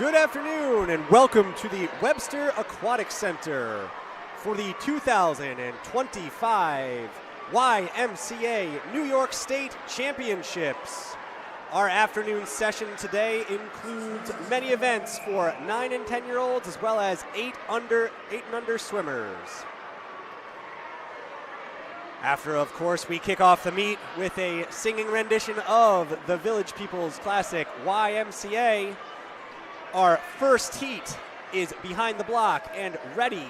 Good afternoon and welcome to the Webster Aquatic Center for the 2025 YMCA New York State Championships. Our afternoon session today includes many events for 9 and 10-year-olds as well as 8 and under swimmers. After, of course, we kick off the meet with a singing rendition of the Village People's classic YMCA. Our first heat is behind the block and ready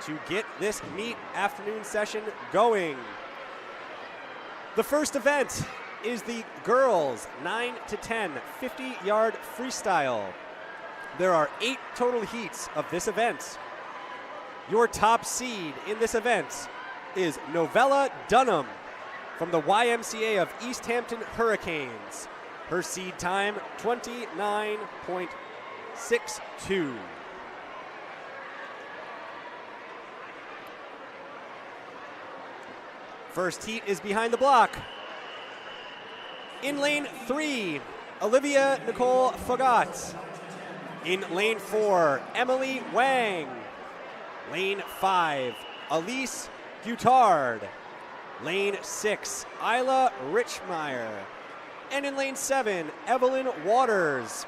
to get this meet afternoon session going. The first event is the girls 9 to 10 50-yard freestyle. There are 8 total heats of this event. Your top seed in this event is Novella Dunham from the YMCA of East Hampton Hurricanes. Her seed time 29.62. First heat is behind the block. In lane 3, Olivia Nicole Fagot. In lane 4, Emily Wang. Lane 5, Elise Guttard. Lane 6, Isla Richmeyer. And in lane 7, Evelyn Waters.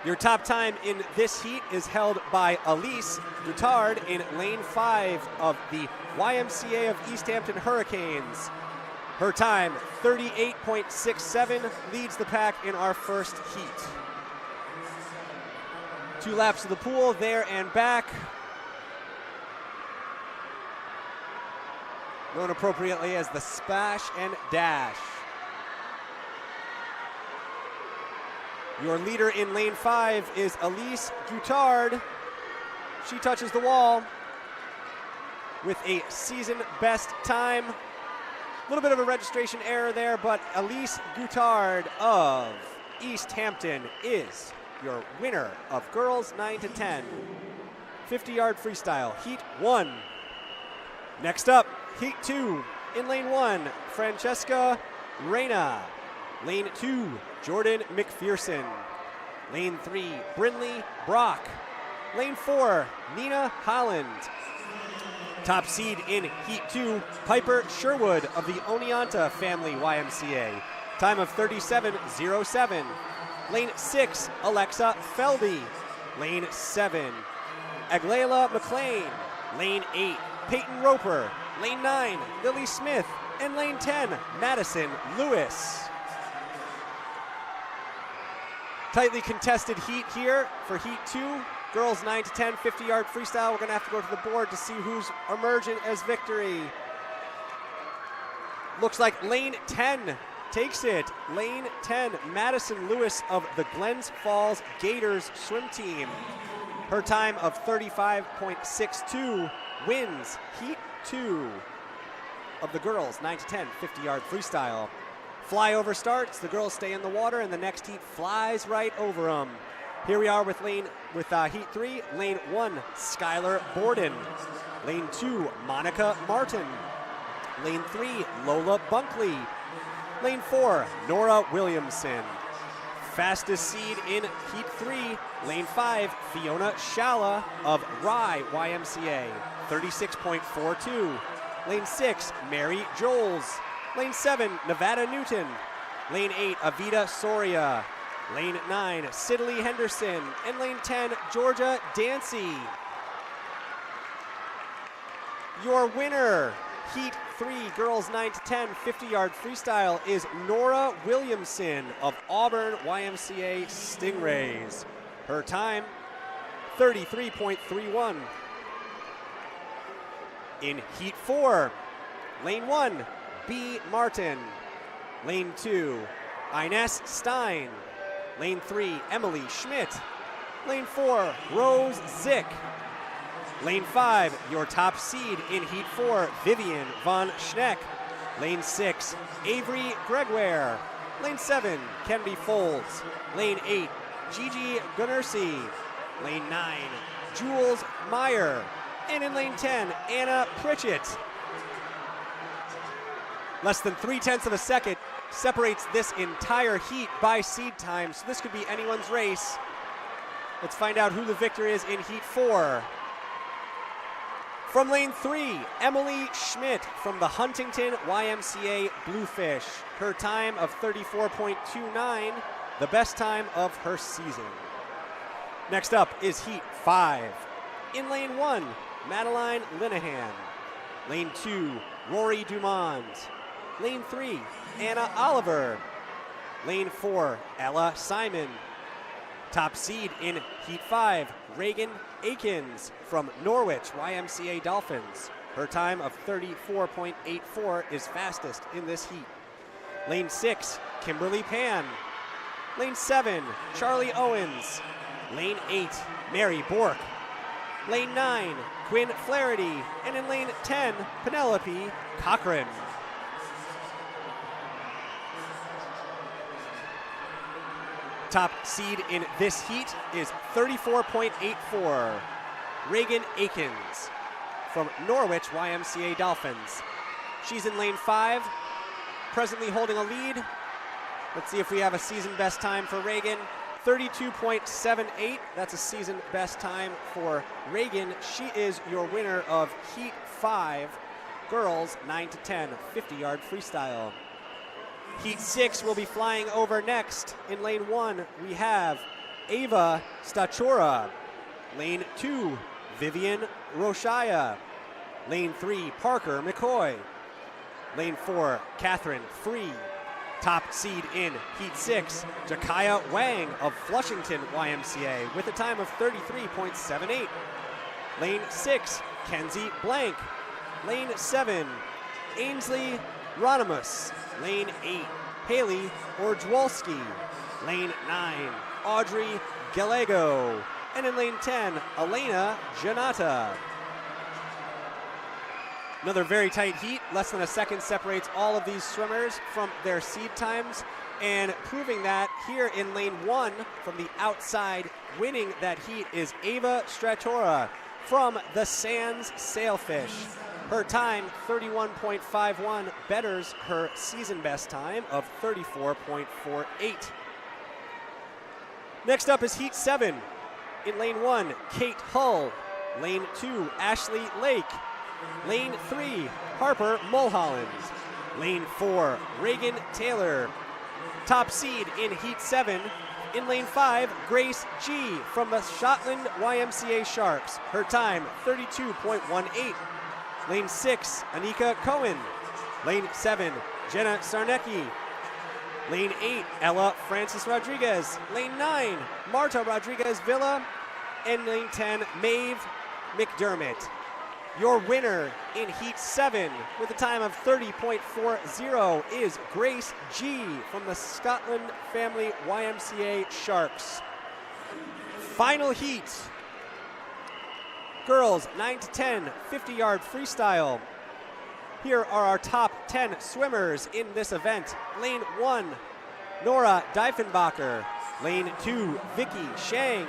Your top time in this heat is held by Elise Guttard in lane 5 of the YMCA of East Hampton Hurricanes. Her time, 38.67, leads the pack in our first heat. 2 laps of the pool, there and back. Known appropriately as the splash and dash. Your leader in lane 5 is Elise Guttard. She touches the wall with a season best time. A little bit of a registration error there, but Elise Guttard of East Hampton is your winner of girls 9 to 10 50-yard freestyle, heat 1. Next up, heat 2. In lane 1, Francesca Reyna. Lane 2, Jordan McPherson. Lane 3, Brinley Brock. Lane 4, Nina Holland. Top seed in Heat 2, Piper Sherwood of the Oneonta Family YMCA. Time of 37.07. Lane 6, Alexa Felby. Lane 7, Aglaila McLean. Lane 8, Peyton Roper. Lane 9, Lily Smith. And lane 10, Madison Lewis. Tightly contested heat here for Heat 2. Girls 9 to 10 50-yard freestyle. We're going to have to go to the board to see who's emerging as victory. Looks like lane 10 takes it. Lane 10, Madison Lewis of the Glens Falls Gators swim team. Her time of 35.62 wins Heat 2 of the girls 9 to 10 50-yard freestyle. Flyover starts, the girls stay in the water, and the next heat flies right over them. Here we are with Heat 3. Lane 1, Skylar Borden. Lane 2, Monica Martin. Lane 3, Lola Bunkley. Lane 4, Nora Williamson. Fastest seed in Heat 3, Lane 5, Fiona Shala of Rye YMCA, 36.42. Lane 6, Mary Joles. Lane 7, Nevada Newton. Lane 8, Avita Soria. Lane 9, Sidley Henderson. And lane 10, Georgia Dancy. Your winner, Heat 3, girls 9 to 10 50-yard freestyle, is Nora Williamson of Auburn YMCA Stingrays. Her time, 33.31. In Heat 4, Lane 1, B. Martin. Lane 2, Ines Stein. Lane 3, Emily Schmidt. Lane 4, Rose Zick. Lane 5, your top seed in Heat 4, Vivian Von Schneck. Lane 6, Avery Gregoire. Lane 7, Kennedy Folds. Lane 8, Gigi Gunnersi. Lane 9, Jules Meyer. And in lane 10, Anna Pritchett. Less than 0.3 of a second separates this entire heat by seed time, so this could be anyone's race. Let's find out who the victor is in Heat 4. From lane 3, Emily Schmidt from the Huntington YMCA Bluefish. Her time of 34.29, the best time of her season. Next up is Heat 5. In lane 1, Madeline Linehan. Lane 2, Rory Dumond. Lane 3, Anna Oliver. Lane 4, Ella Simon. Top seed in Heat 5, Reagan Akins from Norwich YMCA Dolphins. Her time of 34.84 is fastest in this heat. Lane 6, Kimberly Pan. Lane 7, Charlie Owens. Lane 8, Mary Bork. Lane 9, Quinn Flaherty. And in lane 10, Penelope Cochran. Top seed in this heat is 34.84. Reagan Akins from Norwich YMCA Dolphins. She's in lane 5, presently holding a lead. Let's see if we have a season best time for Reagan. 32.78, that's a season best time for Reagan. She is your winner of Heat 5, girls 9 to 10, 50-yard freestyle. Heat 6 will be flying over next. In lane 1, we have Ava Stachura. Lane 2, Vivian Roshaya. Lane 3, Parker McCoy. Lane 4, Catherine Free. Top seed in Heat 6, Jakaya Wang of Flushington YMCA with a time of 33.78. Lane 6, Kenzie Blank. Lane 7, Ainsley Ronimus. Lane 8, Haley Orjwalski. Lane 9, Audrey Gallego. And in lane 10, Elena Janata. Another very tight heat. Less than a second separates all of these swimmers from their seed times. And proving that here in lane 1 from the outside, winning that heat is Ava Stratora from the Sands Sailfish. Her time, 31.51, betters her season best time of 34.48. Next up is Heat 7. In lane 1, Kate Hull. Lane 2, Ashley Lake. Lane 3, Harper Mulholland. Lane 4, Reagan Taylor. Top seed in Heat 7. In lane 5, Grace G from the Shotland YMCA Sharks. Her time, 32.18. Lane 6, Anika Cohen. Lane 7, Jenna Sarnecki. Lane 8, Ella Francis Rodriguez. Lane 9, Marta Rodriguez Villa. And lane 10, Maeve McDermott. Your winner in Heat 7 with a time of 30.40 is Grace G from the Scotland Family YMCA Sharks. Final heat. Girls 9 to 10, 50-yard freestyle. Here are our top 10 swimmers in this event. Lane 1, Nora Diefenbacher. Lane 2, Vicky Shang.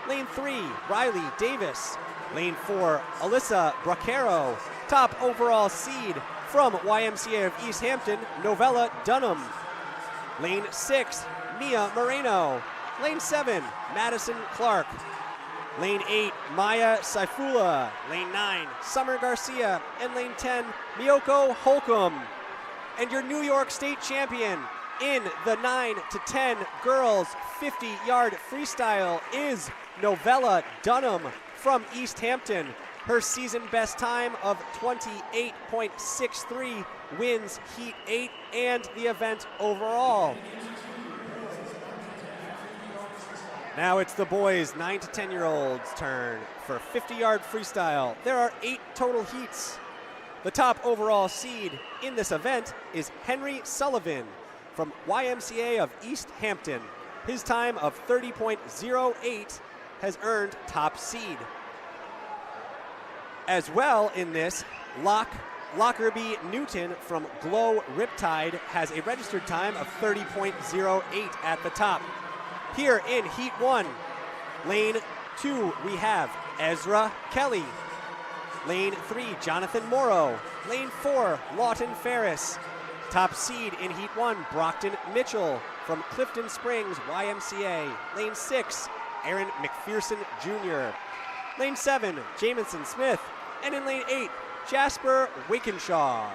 Lane 3, Riley Davis. Lane 4, Alyssa Bracero. Top overall seed from YMCA of East Hampton, Novella Dunham. Lane 6, Mia Moreno. Lane 7, Madison Clark. Lane 8, Maya Saifullah. Lane 9, Summer Garcia. And lane 10, Miyoko Holcomb. And your New York State champion in the 9 to 10 girls 50-yard freestyle is Novella Dunham from East Hampton. Her season best time of 28.63 wins Heat 8 and the event overall. Now it's the boys 9 to 10-year-olds turn for 50-yard freestyle. There are 8 total heats. The top overall seed in this event is Henry Sullivan from YMCA of East Hampton. His time of 30.08 has earned top seed. As well in this, Lockerbie Newton from Glow Riptide has a registered time of 30.08 at the top. Here in Heat 1, lane 2, we have Ezra Kelly. Lane 3, Jonathan Morrow. Lane 4, Lawton Ferris. Top seed in Heat 1, Brockton Mitchell from Clifton Springs YMCA. Lane 6, Aaron McPherson Jr. Lane 7, Jamison Smith. And in lane 8, Jasper Wakenshaw.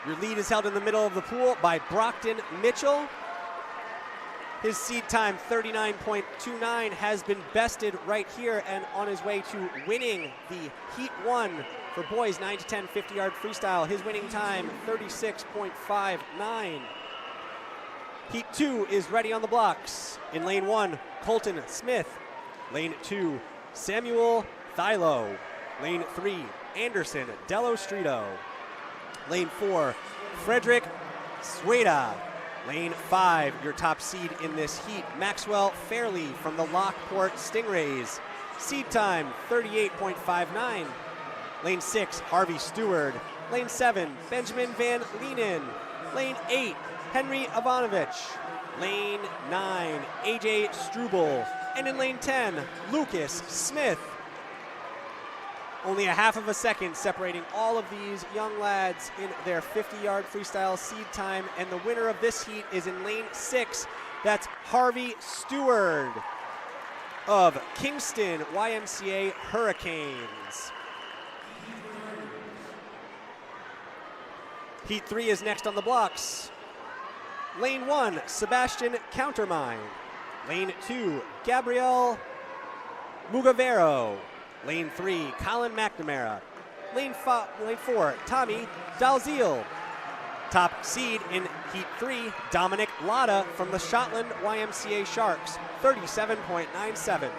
Your lead is held in the middle of the pool by Brockton Mitchell. His seed time, 39.29, has been bested right here and on his way to winning the Heat 1 for boys 9 to 10 50-yard freestyle. His winning time, 36.59. Heat 2 is ready on the blocks. In lane 1, Colton Smith. Lane 2, Samuel Thilo. Lane 3, Anderson Dello Streeto. Lane 4, Frederick Sueda. Lane 5, your top seed in this heat, Maxwell Fairley from the Lockport Stingrays. Seed time, 38.59. Lane 6, Harvey Stewart. Lane 7, Benjamin Van Leenen. Lane 8, Henry Ivanovich. Lane 9, AJ Struble. And in lane 10, Lucas Smith. Only a half of a second separating all of these young lads in their 50-yard freestyle seed time. And the winner of this heat is in lane 6. That's Harvey Stewart of Kingston YMCA Hurricanes. Heat 3 is next on the blocks. Lane 1, Sebastian Countermine. Lane 2, Gabriel Mugavero. Lane 3, Colin McNamara. Lane 4, Tommy Dalziel. Top seed in Heat 3, Dominic Lotta from the Shotland YMCA Sharks, 37.97.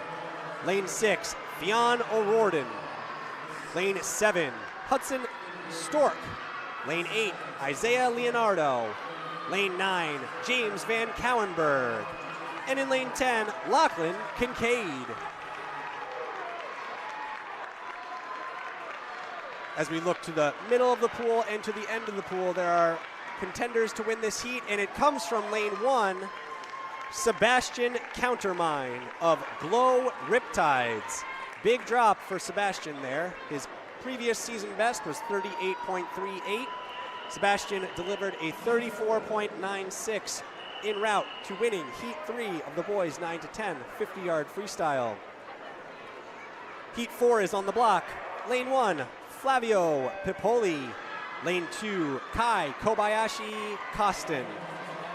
Lane 6, Fionn O'Riordan. Lane 7, Hudson Stork. Lane 8, Isaiah Leonardo. Lane 9, James Van Cowenberg. And in lane 10, Lachlan Kincaid. As we look to the middle of the pool and to the end of the pool, there are contenders to win this heat, and it comes from lane 1, Sebastian Countermine of Glow Riptides. Big drop for Sebastian there. His previous season best was 38.38. Sebastian delivered a 34.96 en route to winning Heat 3 of the boys 9 to 10 50-yard freestyle. Heat 4 is on the block. Lane 1, Flavio Pipoli. Lane 2, Kai Kobayashi Costin.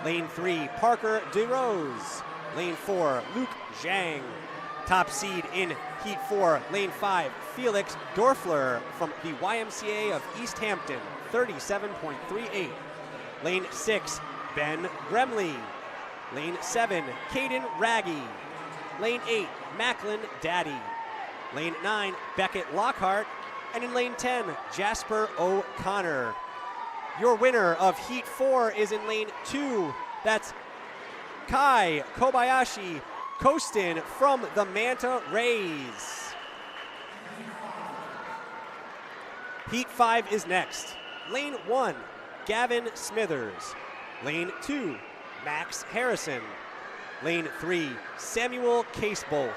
Lane 3, Parker DeRose. Lane 4, Luke Zhang. Top seed in Heat 4, Lane 5, Felix Dorfler from the YMCA of East Hampton, 37.38. Lane 6, Ben Gremley. Lane 7, Caden Raggy. Lane 8, Macklin Daddy. Lane 9, Beckett Lockhart. And in lane 10, Jasper O'Connor. Your winner of Heat 4 is in lane 2. That's Kai Kobayashi Kostin from the Manta Rays. Heat 5 is next. Lane 1, Gavin Smithers. Lane 2, Max Harrison. Lane 3, Samuel Casebolt.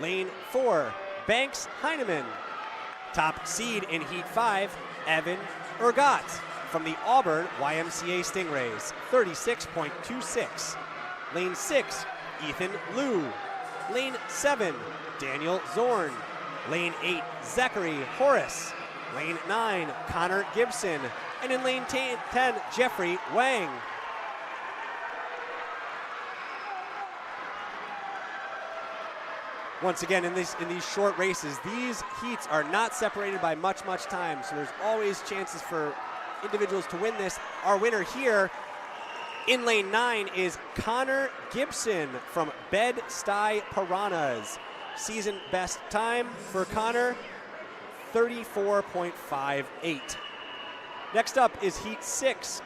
Lane 4, Banks Heineman. Top seed in Heat 5, Evan Ergot from the Auburn YMCA Stingrays, 36.26. Lane 6, Ethan Liu. Lane 7, Daniel Zorn. Lane 8, Zachary Horace. Lane 9, Connor Gibson. And in lane 10, Jeffrey Wang. Once again, in these short races, these heats are not separated by much time, so there's always chances for individuals to win this. Our winner here in lane 9 is Connor Gibson from Bed-Stuy Piranhas. Season best time for Connor, 34.58. Next up is Heat 6.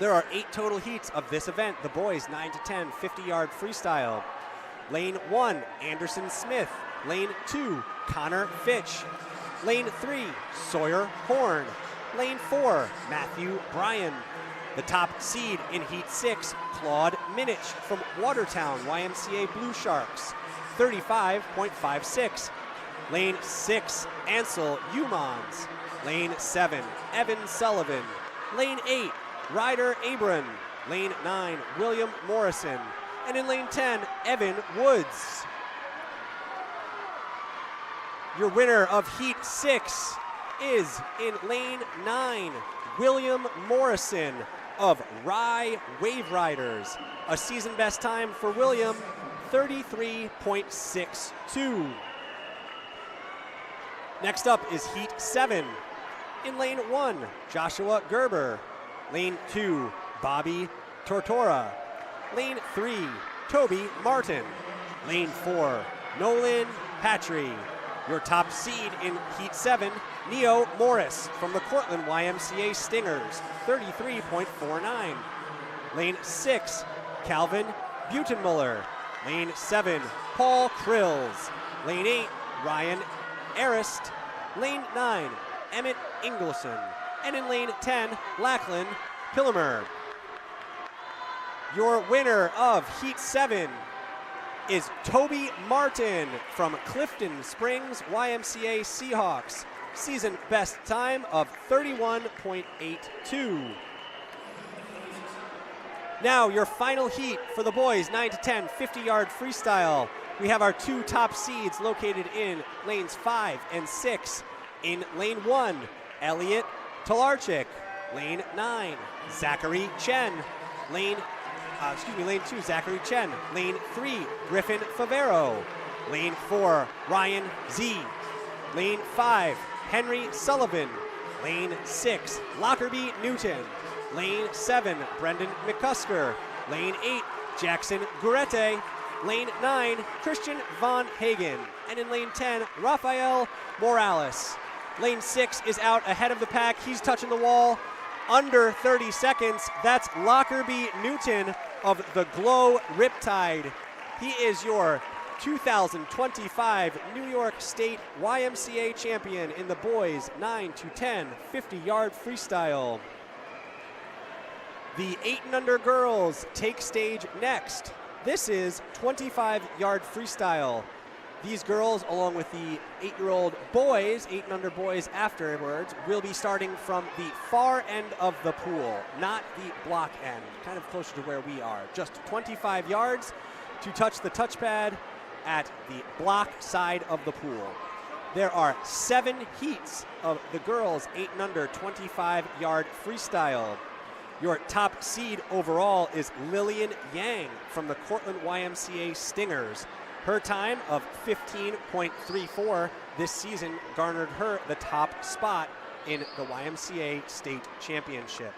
There are 8 total heats of this event, the boys 9 to 10 50-yard freestyle. Lane 1, Anderson Smith. Lane 2, Connor Fitch. Lane 3, Sawyer Horn. Lane 4, Matthew Bryan. The top seed in Heat 6, Claude Minich from Watertown YMCA Blue Sharks, 35.56. Lane 6, Ansel Umans. Lane 7, Evan Sullivan. Lane 8, Ryder Abram. Lane 9, William Morrison. And in lane 10, Evan Woods. Your winner of Heat 6 is in lane 9, William Morrison of Rye Wave Riders. A season best time for William, 33.62. Next up is Heat 7. In lane 1, Joshua Gerber. Lane 2, Bobby Tortora. Lane 3, Toby Martin. Lane 4, Nolan Patry. Your top seed in Heat 7, Neo Morris from the Cortland YMCA Stingers, 33.49. Lane 6, Calvin Butenmuller. Lane 7, Paul Krills. Lane 8, Ryan Arist. Lane 9, Emmett Ingleson. And in lane 10, Lachlan Pillemer. Your winner of Heat 7 is Toby Martin from Clifton Springs YMCA Seahawks. Season best time of 31.82. Now your final heat for the boys, 9 to 10, 50-yard freestyle. We have our two top seeds located in lanes 5 and 6. In lane 1, Elliot Talarchik. Lane 9, Zachary Chen. Lane 2, Zachary Chen. Lane 3, Griffin Favero. Lane 4, Ryan Z. Lane 5, Henry Sullivan. Lane 6, Lockerbie Newton. Lane 7, Brendan McCusker. Lane 8, Jackson Gurete. Lane 9, Christian Von Hagen. And in lane 10, Rafael Morales. Lane 6 is out ahead of the pack. He's touching the wall. Under 30 seconds. That's Lockerbie Newton of the Glow Riptide. He is your 2025 New York State YMCA champion in the boys 9 to 10 50-yard freestyle. The 8 and under girls take stage next. This is 25-yard freestyle. These girls, along with the 8-year-old boys, 8 and under boys afterwards, will be starting from the far end of the pool, not the block end, kind of closer to where we are. Just 25 yards to touch the touchpad at the block side of the pool. There are 7 heats of the girls 8 and under 25-yard freestyle. Your top seed overall is Lillian Yang from the Cortland YMCA Stingers. Her time of 15.34 this season garnered her the top spot in the YMCA State Championship.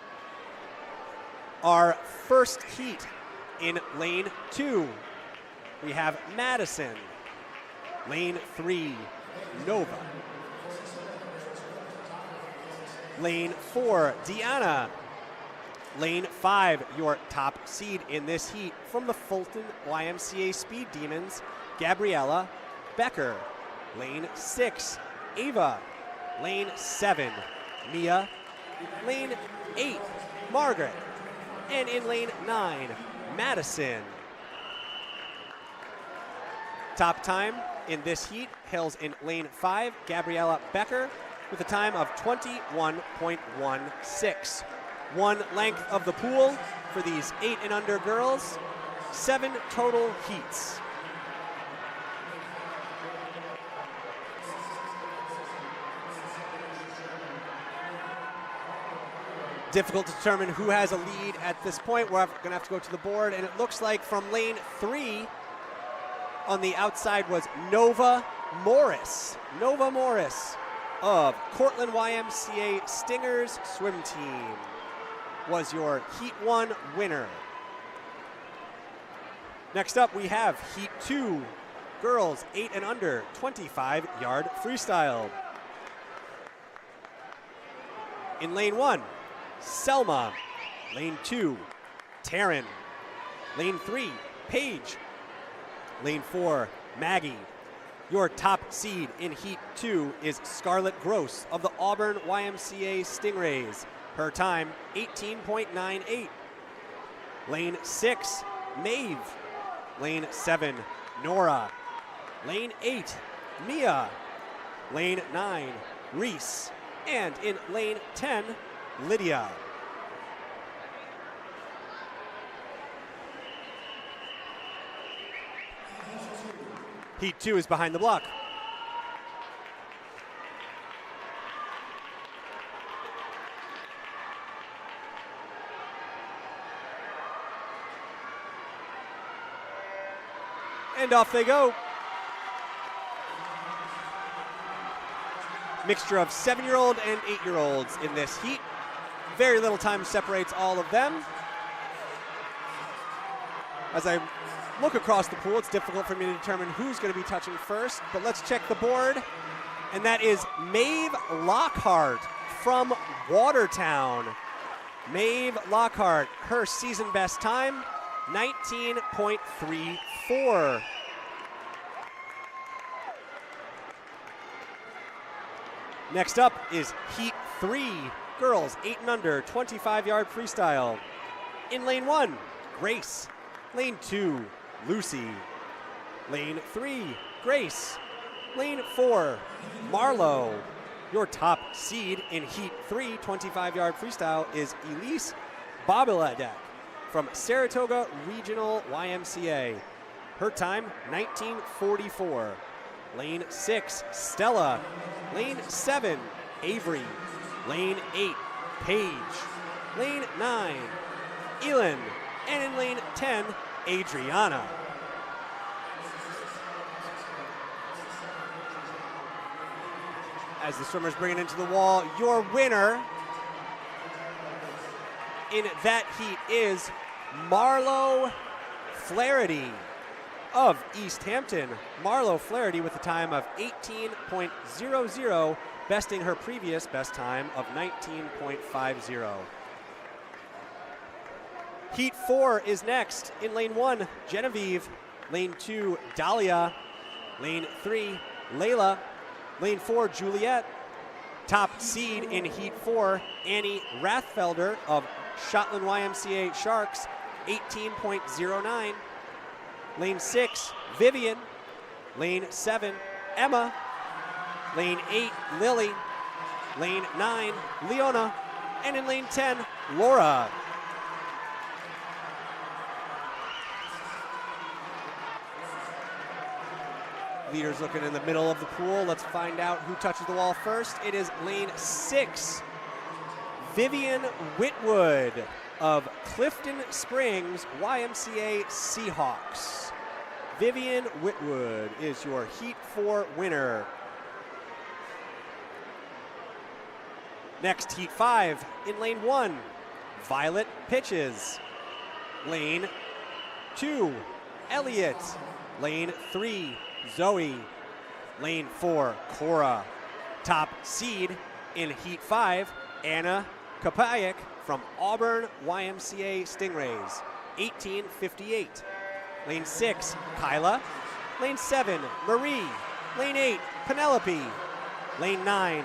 Our first heat in lane 2, we have Madison. Lane 3, Nova. Lane 4, Deanna. Lane 5, your top seed in this heat from the Fulton YMCA Speed Demons, Gabriella Becker. Lane 6, Ava. Lane 7, Mia. Lane 8, Margaret. And in lane 9, Madison. Top time in this heat hails in lane 5, Gabriella Becker, with a time of 21.16. One length of the pool for these 8 and under girls, 7 total heats. Difficult to determine who has a lead at this point. We're going to have to go to the board, and it looks like from lane 3 on the outside was Nova Morris. Nova Morris of Cortland YMCA Stingers swim team was your Heat 1 winner. Next up, we have Heat 2, girls 8 and under, 25-yard freestyle. In lane 1, Selma. Lane 2, Taryn. Lane 3, Paige. Lane 4, Maggie. Your top seed in Heat 2 is Scarlett Gross of the Auburn YMCA Stingrays. Her time, 18.98. Lane 6, Maeve. Lane 7, Nora. Lane 8, Mia. Lane 9, Reese. And in lane 10, Lydia. Heat 2 is behind the block. And off they go. Mixture of 7-year-old and 8-year-olds in this heat. Very little time separates all of them. As I look across the pool, it's difficult for me to determine who's going to be touching first, but let's check the board. And that is Maeve Lockhart from Watertown. Maeve Lockhart, her season best time, 19.34. Next up is Heat 3, girls 8 and under, 25-yard freestyle. In lane 1, Grace. Lane 2, Lucy. Lane 3, Grace. Lane 4, Marlo. Your top seed in Heat 3, 25-yard freestyle, is Elise Bobiladek from Saratoga Regional YMCA. Her time, 19:44. Lane 6, Stella. Lane 7, Avery. Lane 8, Paige. Lane 9, Elin. And in lane 10, Adriana. As the swimmers bring it into the wall, your winner in that heat is Marlo Flaherty of East Hampton. Marlo Flaherty with a time of 18.00, besting her previous best time of 19.50. Heat 4 is next. In lane 1, Genevieve. Lane 2, Dahlia. Lane 3, Layla. Lane 4, Juliet. Top seed in Heat 4, Annie Rathfelder of Shotland YMCA Sharks, 18.09. Lane 6, Vivian. Lane 7, Emma. Lane 8, Lily. Lane 9, Leona. And in lane 10, Laura. Leaders looking in the middle of the pool. Let's find out who touches the wall first. It is lane 6, Vivian Whitwood of Clifton Springs YMCA Seahawks. Vivian Whitwood is your Heat 4 winner. Next, Heat 5. In lane 1, Violet pitches. Lane 2, Elliot. Lane 3, Zoe. Lane 4, Cora. Top seed in Heat 5, Anna Kapayak from Auburn YMCA Stingrays, 18:58. Lane 6, Kyla. Lane 7, Marie. Lane 8, Penelope. Lane 9,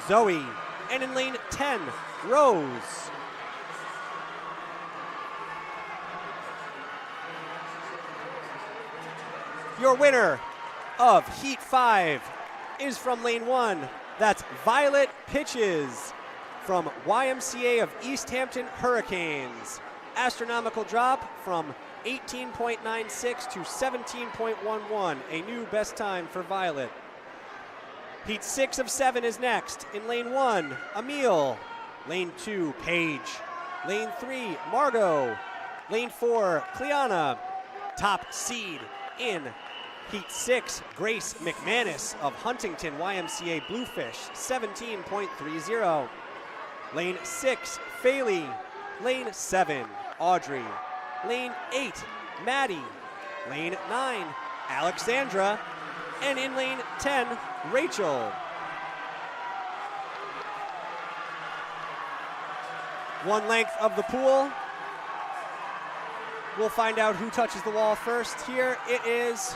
Zoe. And in lane 10, Rose. Your winner of Heat 5 is from lane 1. That's Violet Pitches from YMCA of East Hampton Hurricanes. Astronomical drop from 18.96 to 17.11, a new best time for Violet. Heat 6 of 7 is next. In lane 1, Emile. Lane 2, Paige. Lane 3, Margot. Lane 4, Cleana. Top seed in Heat 6, Grace McManus of Huntington YMCA Bluefish, 17.30. Lane 6, Faley. Lane 7, Audrey. Lane 8, Maddie. Lane 9, Alexandra. And in lane 10, Rachel. One length of the pool. We'll find out who touches the wall first here. It is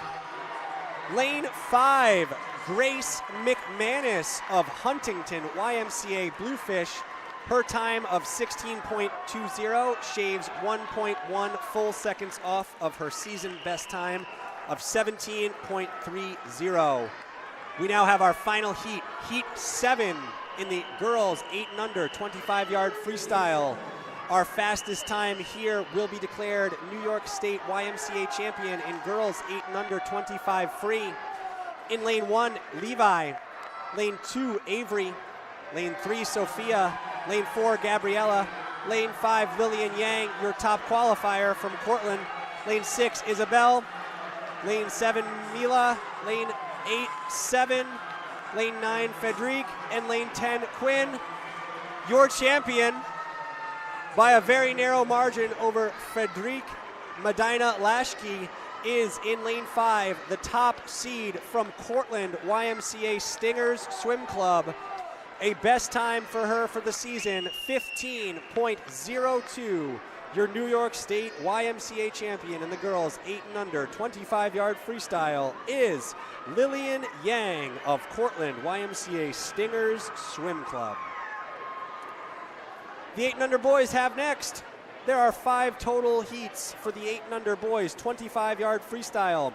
lane 5, Grace McManus of Huntington YMCA Bluefish. Her time of 16.20 shaves 1.1 full seconds off of her season best time of 17.30. We now have our final heat, Heat 7 in the girls 8 and under 25-yard freestyle. Our fastest time here will be declared New York State YMCA champion in girls 8 and under 25 free. In lane 1, Levi. Lane 2, Avery. Lane 3, Sophia. Lane 4, Gabriella. Lane 5, Lillian Yang, your top qualifier from Cortland. Lane 6, Isabel. Lane 7, Mila. Lane 8, 7. Lane 9, Federic. And lane 10, Quinn. Your champion by a very narrow margin over Federic Medina Lashke is in lane 5, the top seed from Cortland YMCA Stingers Swim Club. A best time for her for the season, 15.02. Your New York State YMCA champion in the girls 8 and under 25-yard freestyle is Lillian Yang of Cortland YMCA Stingers Swim Club. The 8 and under boys have next. There are 5 total heats for the 8 and under boys, 25-yard freestyle.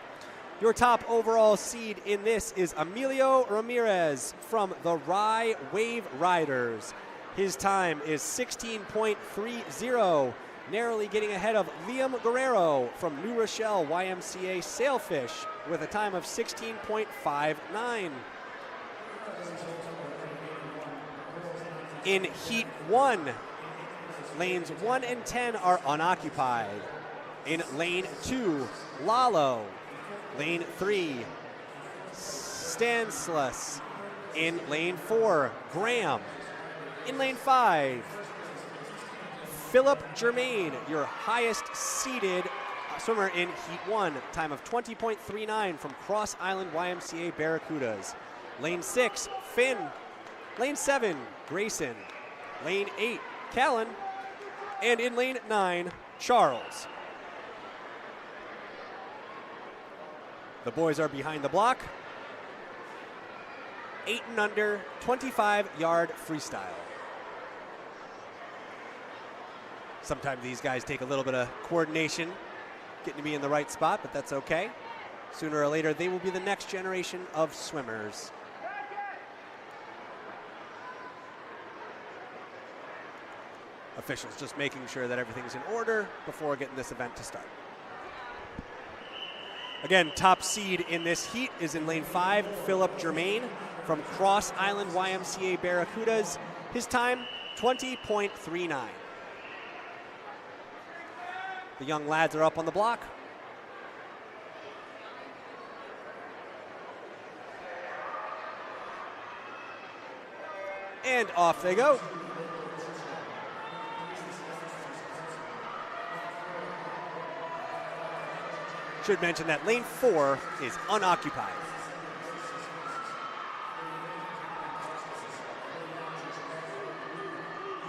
Your top overall seed in this is Emilio Ramirez from the Rye Wave Riders. His time is 16.30, narrowly getting ahead of Liam Guerrero from New Rochelle YMCA Sailfish with a time of 16.59. In Heat 1, lanes 1 and 10 are unoccupied. In lane 2, Lalo. Lane 3, Stanislas. In lane 4, Graham. In lane 5, Philip Germain, your highest seeded swimmer in Heat 1, time of 20.39 from Cross Island YMCA Barracudas. Lane 6, Finn. Lane 7, Grayson. Lane 8, Callan. And in lane 9, Charles. The boys are behind the block. 8 and under, 25-yard freestyle. Sometimes these guys take a little bit of coordination, getting to be in the right spot, but that's okay. Sooner or later, they will be the next generation of swimmers. Officials just making sure that everything's in order before getting this event to start. Again, top seed in this heat is in lane 5, Philip Germain from Cross Island YMCA Barracudas. His time, 20.39. The young lads are up on the block. And off they go. Should mention that lane 4 is unoccupied.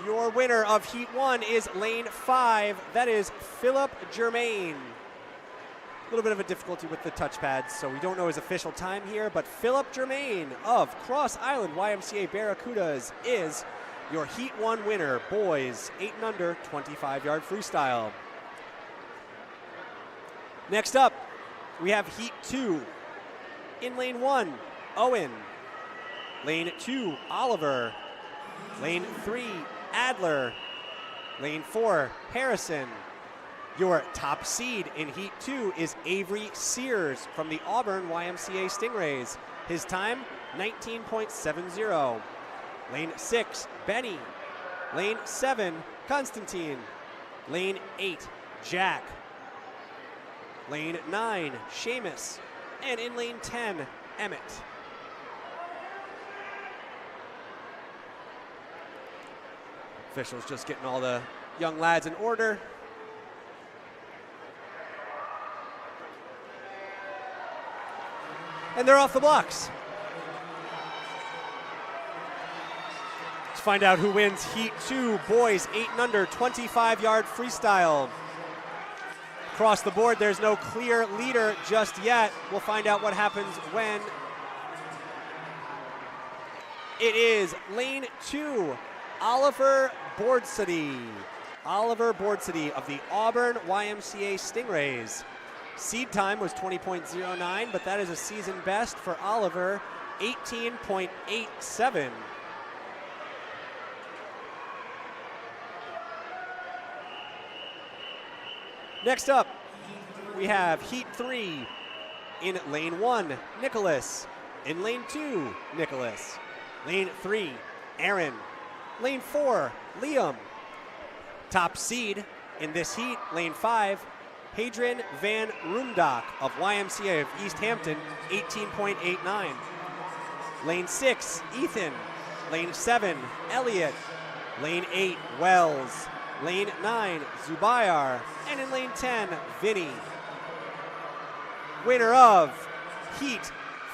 Your winner of Heat 1 is lane 5. That is Philip Germain. A little bit of a difficulty with the touchpads, so we don't know his official time here, but Philip Germain of Cross Island YMCA Barracudas is your Heat 1 winner, boys 8 and under 25-yard freestyle. Next up, we have Heat 2. In lane 1, Owen. Lane 2, Oliver. Lane 3, Adler. Lane 4, Harrison. Your top seed in Heat 2 is Avery Sears from the Auburn YMCA Stingrays. His time, 19.70. Lane 6, Benny. Lane 7, Constantine. Lane 8, Jack. Lane 9, Seamus. And in lane 10, Emmett. Officials just getting all the young lads in order. And they're off the blocks. Let's find out who wins Heat 2, boys 8 and under, 25-yard freestyle. Across the board, there's no clear leader just yet. We'll find out what happens when. It is lane 2, Oliver Bordsity. Oliver Bordsity of the Auburn YMCA Stingrays. Seed time was 20.09, but that is a season best for Oliver, 18.87. Next up, we have Heat 3. In lane 1, Nicholas. In lane 2, Nicholas. Lane 3, Aaron. Lane 4, Liam. Top seed in this heat, lane 5, Hadrian Van Roomdock of YMCA of East Hampton, 18.89. Lane 6, Ethan. Lane 7, Elliot. Lane 8, Wells. Lane 9, Zubayar. And in lane 10, Vinny. Winner of Heat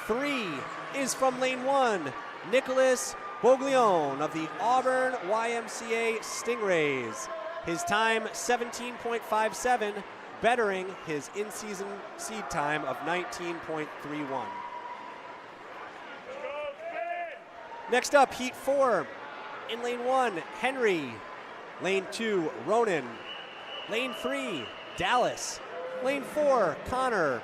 3 is from lane 1, Nicholas Boglione of the Auburn YMCA Stingrays. His time 17.57, bettering his in-season seed time of 19.31. Next up, Heat 4. In lane 1, Henry. Lane 2, Ronan. Lane 3, Dallas. Lane 4, Connor.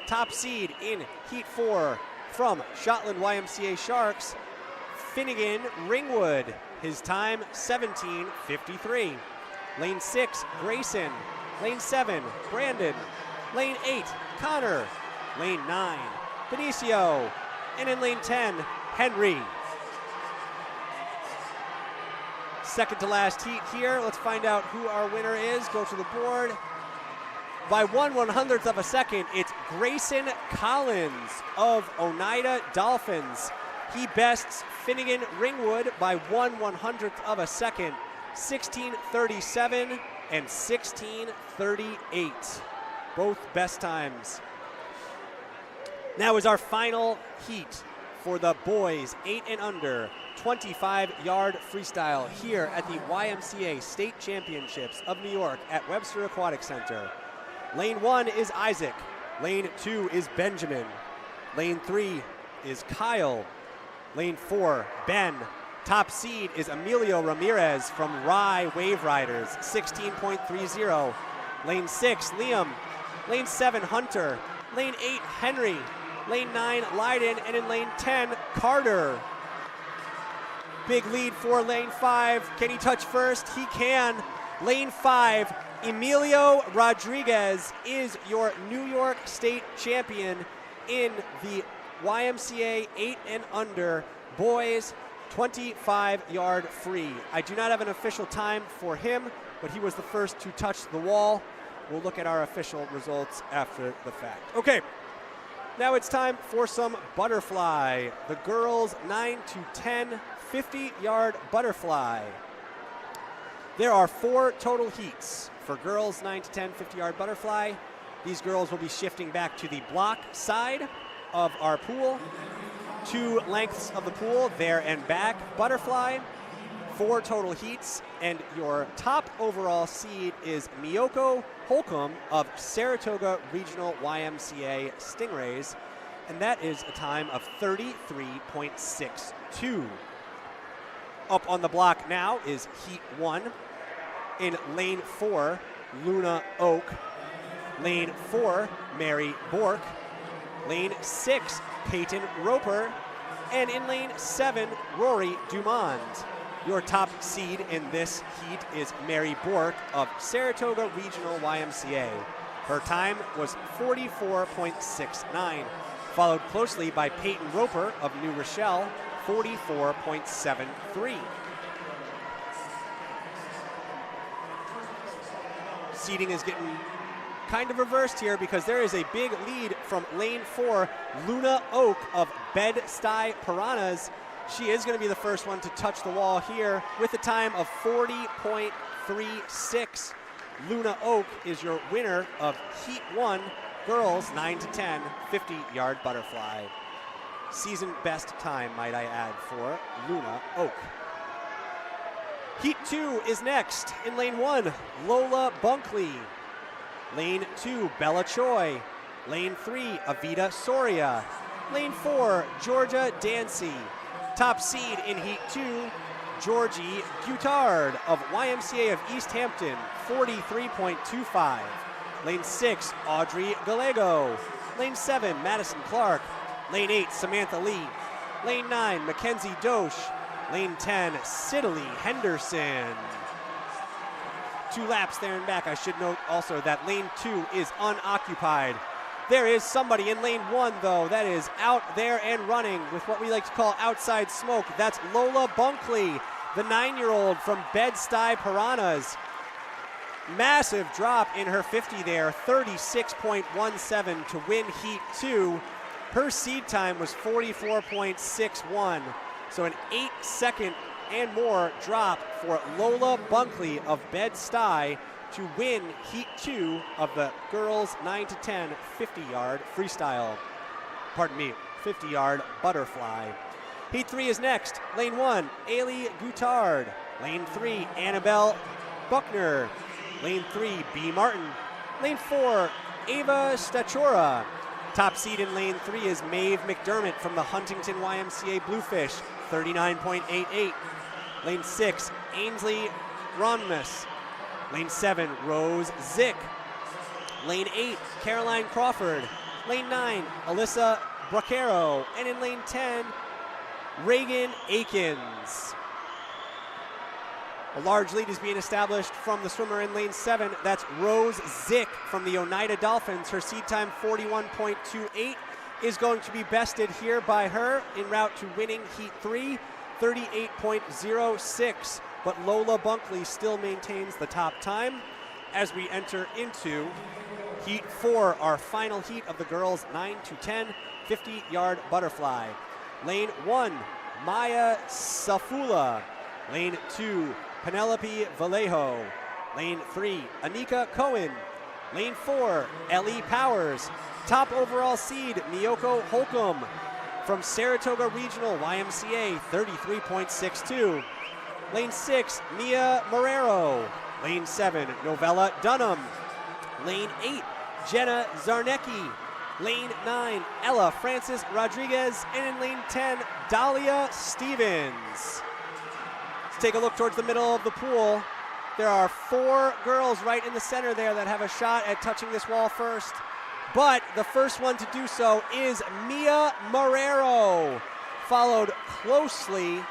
Top seed in Heat 4 from Shotland YMCA Sharks, Finnegan Ringwood. His time 17:53. Lane 6, Grayson. Lane 7, Brandon. Lane 8, Connor. Lane 9, Benicio. And in lane 10, Henry. Second to last heat here. Let's find out who our winner is. Go to the board. By 1/100th of a second, it's Grayson Collins of Oneida Dolphins. He bests Finnegan Ringwood by 1/100th of a second, 16:37 and 16:38. Both best times. Now is our final heat for the boys 8 and under 25-yard freestyle here at the YMCA State Championships of New York at Webster Aquatic Center. Lane 1 is Isaac. Lane 2 is Benjamin. Lane 3 is Kyle. Lane 4, Ben. Top seed is Emilio Ramirez from Rye Wave Riders, 16.30. Lane 6, Liam. Lane 7, Hunter. Lane 8, Henry. Lane 9, Leiden. And in lane 10, Carter. Big lead for lane 5. Can he touch first? He can. Lane 5, Emilio Rodriguez is your New York State champion in the YMCA 8 and under boys 25-yard free. I do not have an official time for him, but he was the first to touch the wall. We'll look at our official results after the fact. Okay, now it's time for some butterfly. The girls 9 to 10, 50-yard butterfly. There are 4 total heats for girls 9 to 10 50-yard butterfly. These girls will be shifting back to the block side of our pool. 2 lengths of the pool, there and back butterfly. 4 total heats, and your top overall seed is Miyoko Holcomb of Saratoga Regional YMCA Stingrays, and that is a time of 33.62. Up on the block now is Heat 1. In lane 4, Luna Oak. Lane 4, Mary Bork. Lane 6, Peyton Roper. And in lane 7, Rory Dumond. Your top seed in this heat is Mary Bork of Saratoga Regional YMCA. Her time was 44.69, followed closely by Peyton Roper of New Rochelle, 44.73. Seating is getting kind of reversed here because there is a big lead from lane 4, Luna Oak of Bed-Stuy Piranhas. She is going to be the first one to touch the wall here with a time of 40.36. Luna Oak is your winner of Heat 1, girls 9 to 10, 50-yard butterfly. Season best time, might I add, for Luna Oak. Heat 2 is next. In lane 1, Lola Bunkley. Lane 2, Bella Choi. Lane 3, Avita Soria. Lane 4, Georgia Dancy. Top seed in Heat 2, Georgie Guttard of YMCA of East Hampton, 43.25. Lane 6, Audrey Gallego. Lane 7, Madison Clark. Lane 8, Samantha Lee. Lane 9, Mackenzie Dosh. Lane 10, Sidley Henderson. 2 laps there and back. I should note also that lane 2 is unoccupied. There is somebody in lane 1, though, that is out there and running with what we like to call outside smoke. That's Lola Bunkley, the 9-year-old from Bed-Stuy Piranhas. Massive drop in her 50 there, 36.17 to win Heat 2. Her seed time was 44.61, so an 8-second and more drop for Lola Bunkley of Bed-Stuy to win Heat 2 of the girls 9 to 10 50-yard freestyle. 50-yard butterfly. Heat 3 is next. Lane 1, Ailey Goutard. Lane 3, Annabelle Buckner. Lane 3, B. Martin. Lane 4, Ava Statura. Top seed in lane 3 is Maeve McDermott from the Huntington YMCA Bluefish, 39.88. Lane 6, Ainsley Ronmus. Lane 7, Rose Zick. Lane 8, Caroline Crawford. Lane 9, Alyssa Bracero. And in lane 10, Reagan Akins. A large lead is being established from the swimmer in lane 7. That's Rose Zick from the Oneida Dolphins. Her seed time, 41.28, is going to be bested here by her en route to winning Heat 3, 38.06. But Lola Bunkley still maintains the top time as we enter into Heat 4, our final heat of the girls 9 to 10 50-yard butterfly. Lane 1, Maya Safula. Lane 2, Penelope Vallejo. Lane 3, Anika Cohen. Lane 4, Ellie Powers. Top overall seed, Miyoko Holcomb from Saratoga Regional YMCA, 33.62. Lane 6, Mia Marrero. Lane 7, Novella Dunham. Lane 8, Jenna Zarnecki. Lane 9, Ella Francis Rodriguez. And in lane 10, Dahlia Stevens. Let's take a look towards the middle of the pool. There are 4 girls right in the center there that have a shot at touching this wall first. But the first one to do so is Mia Marrero, followed closely.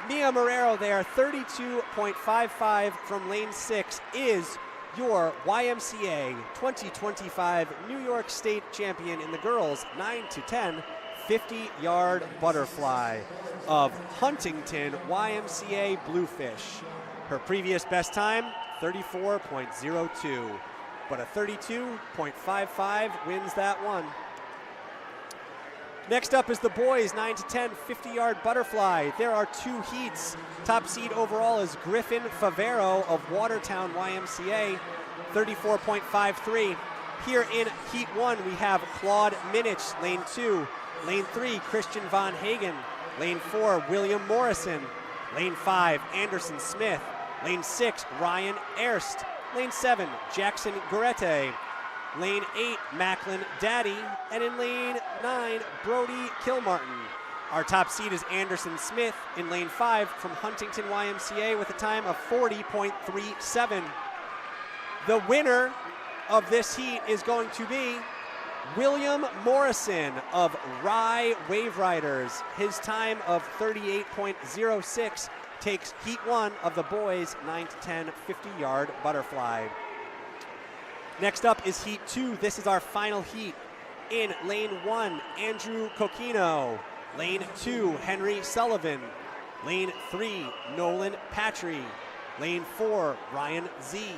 Mia Marrero there, 32.55 from lane 6, is your YMCA 2025 New York State champion in the girls 9 to 10 50-yard butterfly of Huntington YMCA Bluefish. Her previous best time, 34.02, but a 32.55 wins that one. Next up is the boys 9 to 10 50-yard butterfly. There are 2 heats. Top seed overall is Griffin Favero of Watertown YMCA, 34.53. Here in Heat 1, we have Claude Minich, lane 2. Lane 3, Christian Von Hagen. Lane 4, William Morrison. Lane 5, Anderson Smith. Lane 6, Ryan Erst. Lane 7, Jackson Garete. Lane 8, Macklin Daddy. And in lane 9, Brody Kilmartin. Our top seed is Anderson Smith in lane 5 from Huntington YMCA with a time of 40.37. The winner of this heat is going to be William Morrison of Rye Wave Riders. His time of 38.06 takes Heat 1 of the boys 9 to 10 50-yard butterfly. Next up is Heat 2. This is our final heat. In lane 1, Andrew Coquino. Lane 2, Henry Sullivan. Lane 3, Nolan Patry. Lane 4, Ryan Z.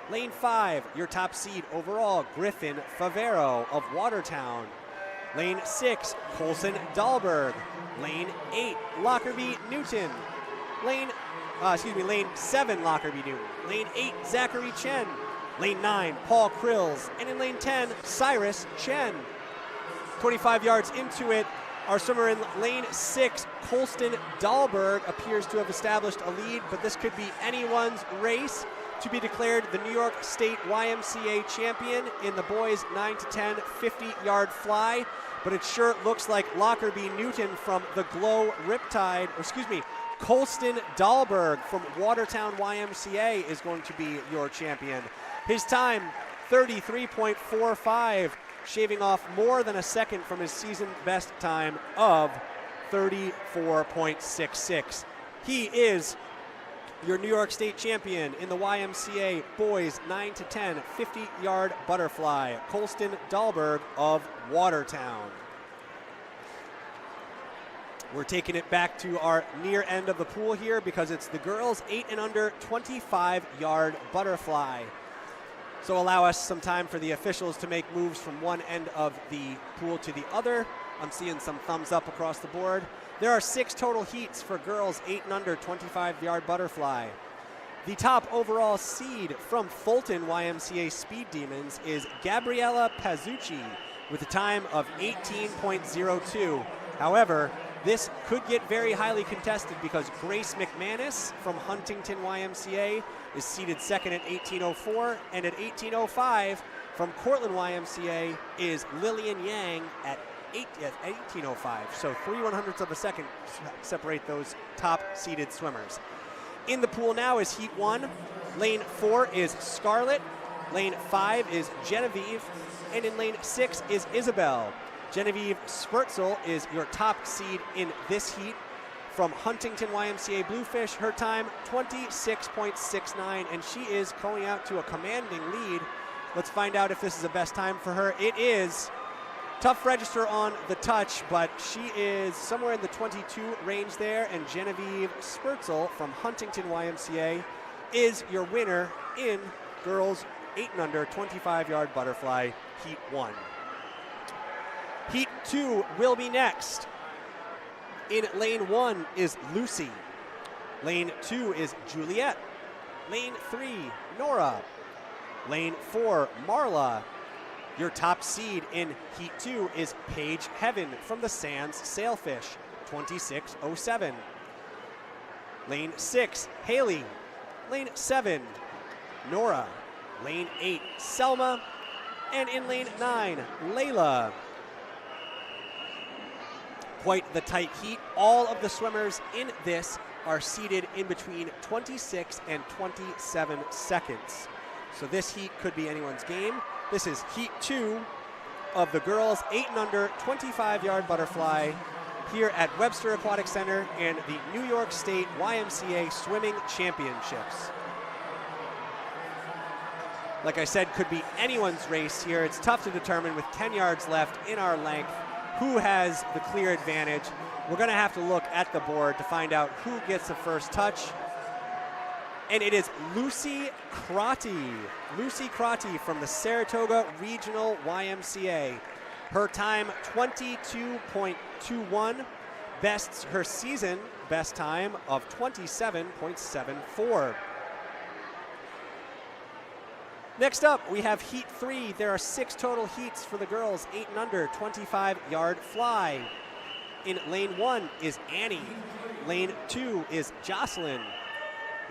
Lane 5, your top seed overall, Griffin Favero of Watertown. Lane 6, Colson Dahlberg. Lane 8, Lockerbie Newton. Lane 7, Lockerbie Newton. Lane 8, Zachary Chen. Lane 9, Paul Krills. And in lane 10, Cyrus Chen. 25 yards into it, our swimmer in lane 6, Colston Dahlberg, appears to have established a lead, but this could be anyone's race to be declared the New York State YMCA champion in the boys 9 to 10 50-yard fly. But it sure looks like Lockerbie Newton from the Glow Riptide, Colston Dahlberg from Watertown YMCA is going to be your champion. His time, 33.45, shaving off more than a second from his season best time of 34.66. He is your New York State champion in the YMCA boys 9 to 10 50-yard butterfly, Colston Dahlberg of Watertown. We're taking it back to our near end of the pool here because it's the girls 8 and under 25-yard butterfly. So allow us some time for the officials to make moves from one end of the pool to the other. I'm seeing some thumbs up across the board. There are 6 total heats for girls 8 and under 25-yard butterfly. The top overall seed from Fulton YMCA Speed Demons is Gabriella Pazzucci with a time of 18.02. However, this could get very highly contested because Grace McManus from Huntington YMCA is seated second at 18.04, and at 18.05 from Cortland YMCA is Lillian Yang at 18.05. So 3/100ths of a second separate those top seeded swimmers. In the pool now is Heat 1. Lane 4 is Scarlett. Lane 5 is Genevieve. And in lane 6 is Isabel. Genevieve Spurtzel is your top seed in this heat from Huntington YMCA Bluefish. Her time 26.69, and she is going out to a commanding lead. Let's find out if this is the best time for her. It is. Tough register on the touch, but she is somewhere in the 22 range there, and Genevieve Spurtzel from Huntington YMCA is your winner in girls 8 and under 25-yard butterfly Heat 1. Heat 2 will be next. In lane 1 is Lucy. Lane 2 is Juliet. Lane 3, Nora. Lane 4, Marla. Your top seed in Heat 2 is Paige Heaven from the Sands Sailfish, 26.07. Lane 6, Haley. Lane 7, Nora. Lane 8, Selma. And in lane 9, Layla. Quite the tight heat. All of the swimmers in this are seated in between 26 and 27 seconds. So this heat could be anyone's game. This is Heat 2 of the girls 8 and under 25-yard butterfly here at Webster Aquatic Center and the New York State YMCA Swimming Championships. Like I said, could be anyone's race here. It's tough to determine with 10 yards left in our length who has the clear advantage. We're going to have to look at the board to find out who gets the first touch. And it is Lucy Crotty. Lucy Crotty from the Saratoga Regional YMCA. Her time 22.21, bests her season best time of 27.74. Next up, we have Heat 3. There are 6 total heats for the girls 8 and under 25-yard fly. In lane 1 is Annie. Lane 2 is Jocelyn.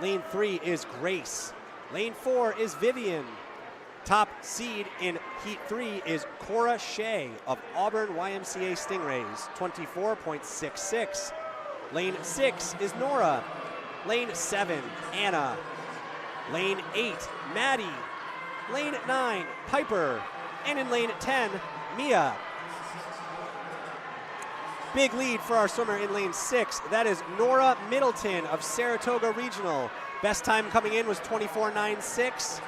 Lane 3 is Grace. Lane 4 is Vivian. Top seed in Heat 3 is Cora Shea of Auburn YMCA Stingrays, 24.66. Lane 6 is Nora. Lane 7, Anna. Lane 8, Maddie. Lane 9, Piper. And in lane 10, Mia. Big lead for our swimmer in lane 6. That is Nora Middleton of Saratoga Regional. Best time coming in was 24.96.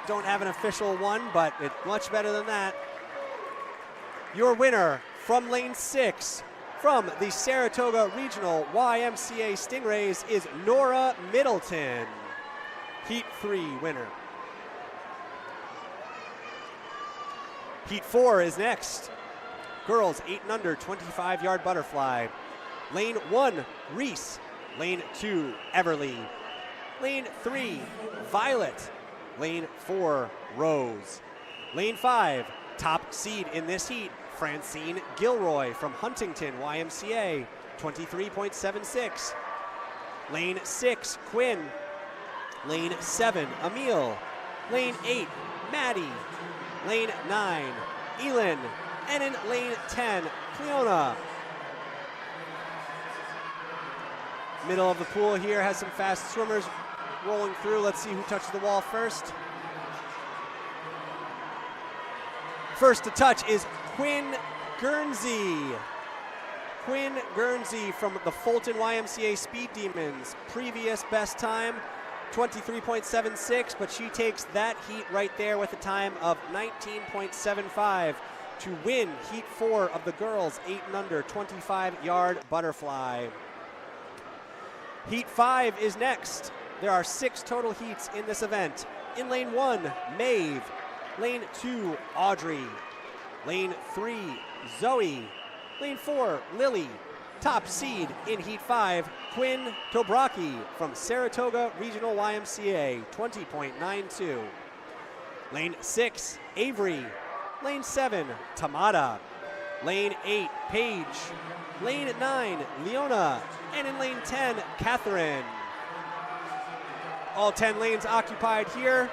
Don't have an official one, but it's much better than that. Your winner from lane 6 from the Saratoga Regional YMCA Stingrays is Nora Middleton. Heat 3 winner. Heat 4 is next. Girls 8 and under 25-yard butterfly. Lane 1, Reese. Lane 2, Everly. Lane 3, Violet. Lane 4, Rose. Lane 5, top seed in this heat, Francine Gilroy from Huntington YMCA, 23.76. Lane 6, Quinn. Lane 7, Emile. Lane 8, Maddie. Lane 9, Elin. And in lane 10, Cleona. Middle of the pool here has some fast swimmers rolling through. Let's see who touches the wall first. First to touch is Quinn Guernsey Quinn Guernsey from the Fulton YMCA Speed Demons. Previous best time, 23.76, but she takes that heat right there with a time of 19.75 to win Heat 4 of the girls 8 and under 25-yard butterfly. Heat 5 is next. There are 6 total heats in this event. In lane 1, Maeve. Lane 2, Audrey. Lane 3, Zoe. Lane 4, Lily. Top seed in Heat 5, Quinn Tobraki from Saratoga Regional YMCA, 20.92. Lane 6, Avery. Lane 7, Tamada. Lane 8, Paige. Lane 9, Leona. And in lane 10, Catherine. All 10 lanes occupied here.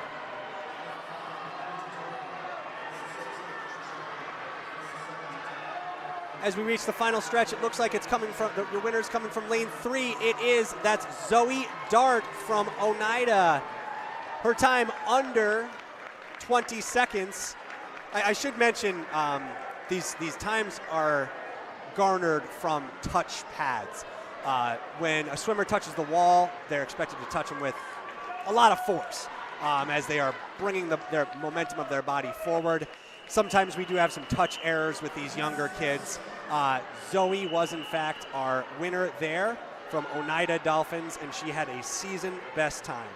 As we reach the final stretch, it looks like it's coming from, your winner's coming from lane 3. It is, that's Zoe Dart from Oneida. Her time under 20 seconds. I should mention these times are garnered from touch pads. When a swimmer touches the wall, they're expected to touch them with a lot of force as they are bringing their momentum of their body forward. Sometimes we do have some touch errors with these younger kids. Zoe was, in fact, our winner there from Oneida Dolphins, and she had a season best time.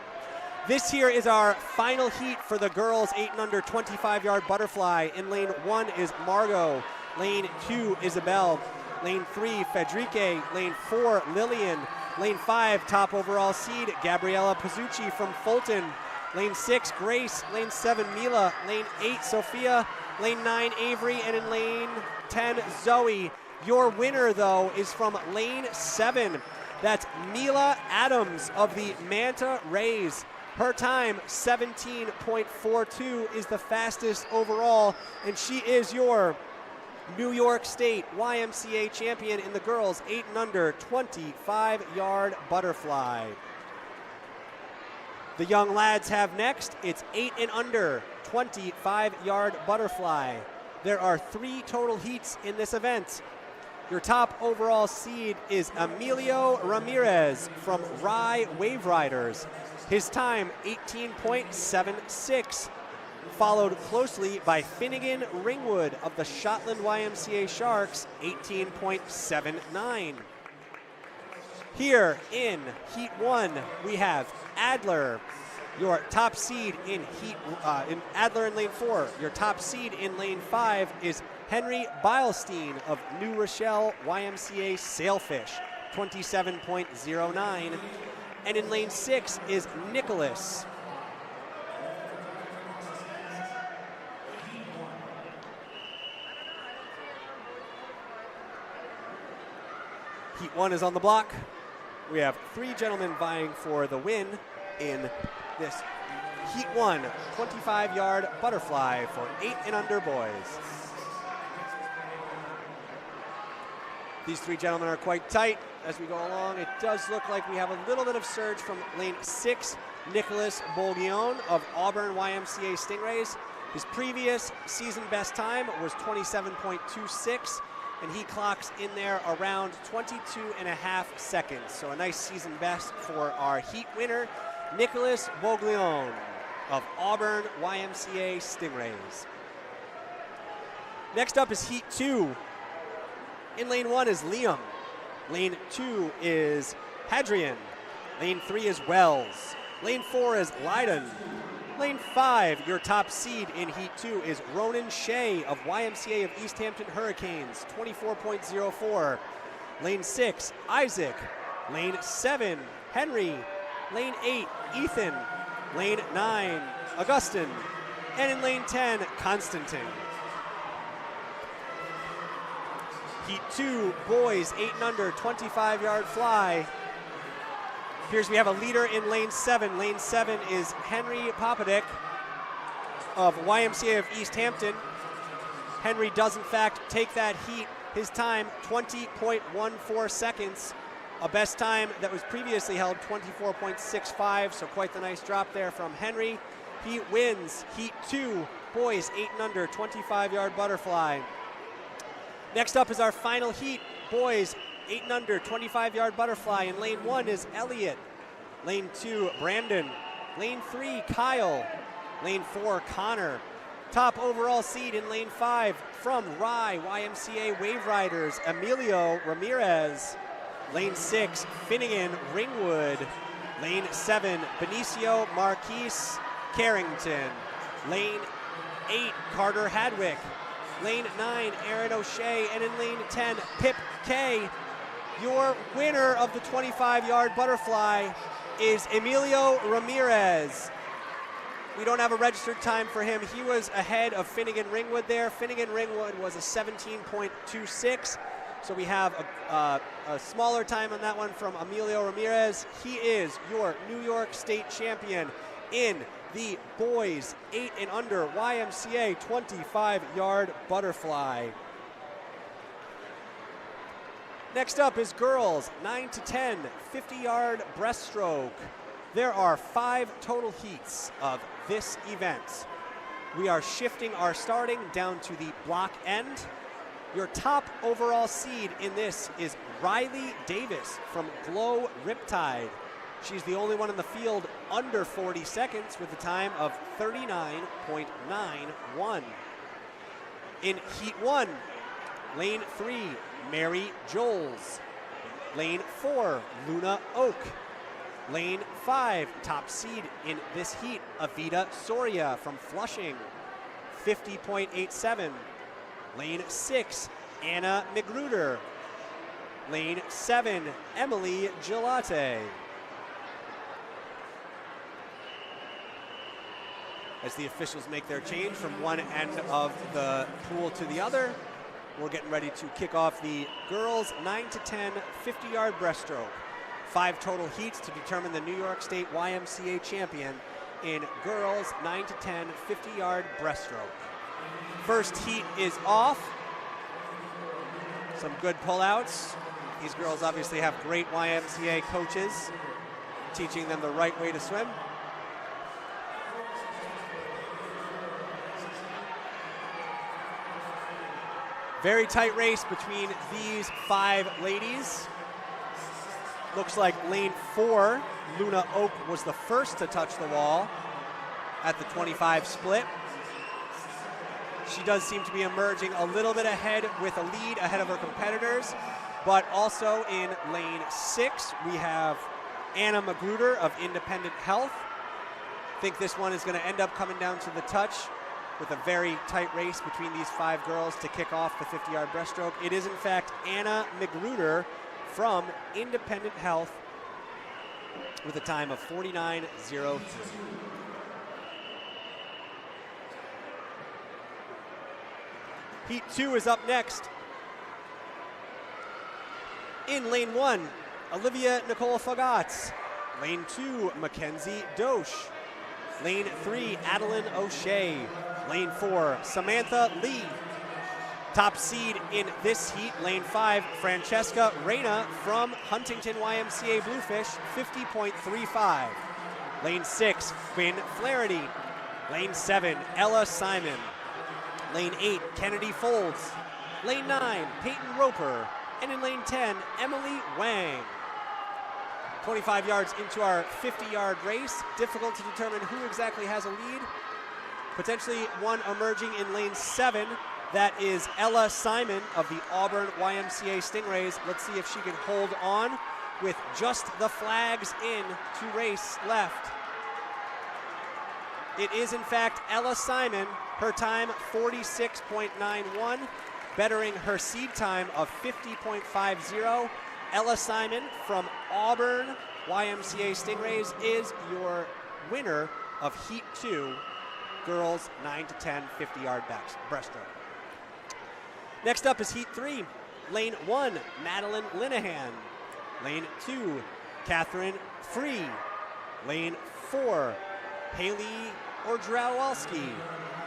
This here is our final heat for the girls 8 and under 25-yard butterfly. In lane 1 is Margot. Lane 2, Isabel. Lane 3, Federique. Lane 4, Lillian. Lane 5, top overall seed, Gabriella Pizzucci from Fulton. Lane 6, Grace. Lane 7, Mila. Lane 8, Sophia. Lane 9, Avery. And in lane 10, Zoe. Your winner, though, is from lane 7. That's Mila Adams of the Manta Rays. Her time, 17.42, is the fastest overall, and she is your New York State YMCA champion in the girls 8 and under 25-yard butterfly. The young lads have next, it's 8 and under 25-yard butterfly. There are 3 total heats in this event. Your top overall seed is Emilio Ramirez from Rye Wave Riders. His time, 18.76. Followed closely by Finnegan Ringwood of the Shotland YMCA Sharks, 18.79. Here in Heat 1, we have Adler, your top seed in Adler in lane 4. Your top seed in lane 5 is Henry Beilstein of New Rochelle YMCA Sailfish, 27.09. And in lane 6 is Nicholas. Heat 1 is on the block. We have 3 gentlemen vying for the win in this Heat 1 25-yard butterfly for 8 and under boys. These 3 gentlemen are quite tight as we go along. It does look like we have a little bit of surge from lane 6, Nicholas Bolguillon of Auburn YMCA Stingrays. His previous season best time was 27.26, and he clocks in there around 22.5 seconds. So a nice season best for our heat winner, Nicholas Bolguillon of Auburn YMCA Stingrays. Next up is Heat 2. In lane 1 is Liam. Lane 2 is Hadrian. Lane 3 is Wells. Lane 4 is Leiden. Lane 5, your top seed in Heat 2 is Ronan Shea of YMCA of East Hampton Hurricanes, 24.04. Lane 6, Isaac. Lane 7, Henry. Lane 8, Ethan. Lane 9, Augustin. And in lane 10, Constantine. Heat 2, boys, 8 and under, 25-yard fly. Here's we have a leader in lane 7. Lane 7 is Henry Popadek of YMCA of East Hampton. Henry does, in fact, take that heat. His time, 20.14 seconds. A best time that was previously held, 24.65, so quite the nice drop there from Henry. He wins Heat 2, boys, 8 and under, 25-yard butterfly. Next up is our final heat. boys 8 and under, 25-yard butterfly. In lane 1 is Elliot. Lane 2, Brandon. Lane 3, Kyle. Lane 4, Connor. Top overall seed in lane 5 from Rye YMCA Wave Riders, Emilio Ramirez. Lane 6, Finnegan Ringwood. Lane 7, Benicio Marquise Carrington. Lane 8, Carter Hadwick. Lane 9, Aaron O'Shea. And in lane 10, Pip K. Your winner of the 25-yard butterfly is Emilio Ramirez. We don't have a registered time for him. He was ahead of Finnegan Ringwood there. Finnegan Ringwood was a 17.26. So we have a smaller time on that one from Emilio Ramirez. He is your New York State champion in the boys 8 and under YMCA 25-yard butterfly. Next up is girls 9 to 10 50-yard breaststroke. There are 5 total heats of this event. We are shifting our starting down to the block end. Your top overall seed in this is Riley Davis from Glow Riptide. She's the only one in the field under 40 seconds with a time of 39.91. In heat 1, lane 3, Mary Joles. Lane 4, Luna Oak. Lane 5, top seed in this heat, Avita Soria from Flushing, 50.87. Lane 6, Anna Magruder. Lane 7, Emily Gelate. As the officials make their change from one end of the pool to the other, we're getting ready to kick off the girls 9 to 10 50-yard breaststroke. 5 total heats to determine the New York State YMCA champion in girls 9 to 10 50-yard breaststroke. First heat is off. Some good pullouts. These girls obviously have great YMCA coaches teaching them the right way to swim. Very tight race between these 5 ladies. Looks like lane 4, Luna Oak, was the first to touch the wall at the 25 split. She does seem to be emerging a little bit ahead with a lead ahead of her competitors, but also in lane 6, we have Anna Magruder of Independent Health. I think this one is going to end up coming down to the touch with a very tight race between these 5 girls to kick off the 50-yard breaststroke. It is, in fact, Anna Magruder from Independent Health with a time of 49.03. Heat 2 is up next. In lane 1, Olivia Nicole Fagats. Lane 2, Mackenzie Dosh. Lane 3, Adeline O'Shea. Lane 4, Samantha Lee. Top seed in this heat, lane 5, Francesca Reyna from Huntington YMCA Bluefish, 50.35. Lane 6, Quinn Flaherty. Lane 7, Ella Simon. Lane 8, Kennedy Folds. Lane 9, Peyton Roper. And in lane 10, Emily Wang. 25 yards into our 50-yard race. Difficult to determine who exactly has a lead. Potentially one emerging in lane 7. That is Ella Simon of the Auburn YMCA Stingrays. Let's see if she can hold on with just the flags in to race left. It is, in fact, Ella Simon. Her time, 46.91, bettering her seed time of 50.50. Ella Simon from Auburn YMCA Stingrays is your winner of Heat 2, girls 9 to 10 50-yard breaststroke. Next up is Heat 3. Lane 1, Madeline Linehan. Lane 2, Catherine Free. Lane 4, Haley Ordrawalski.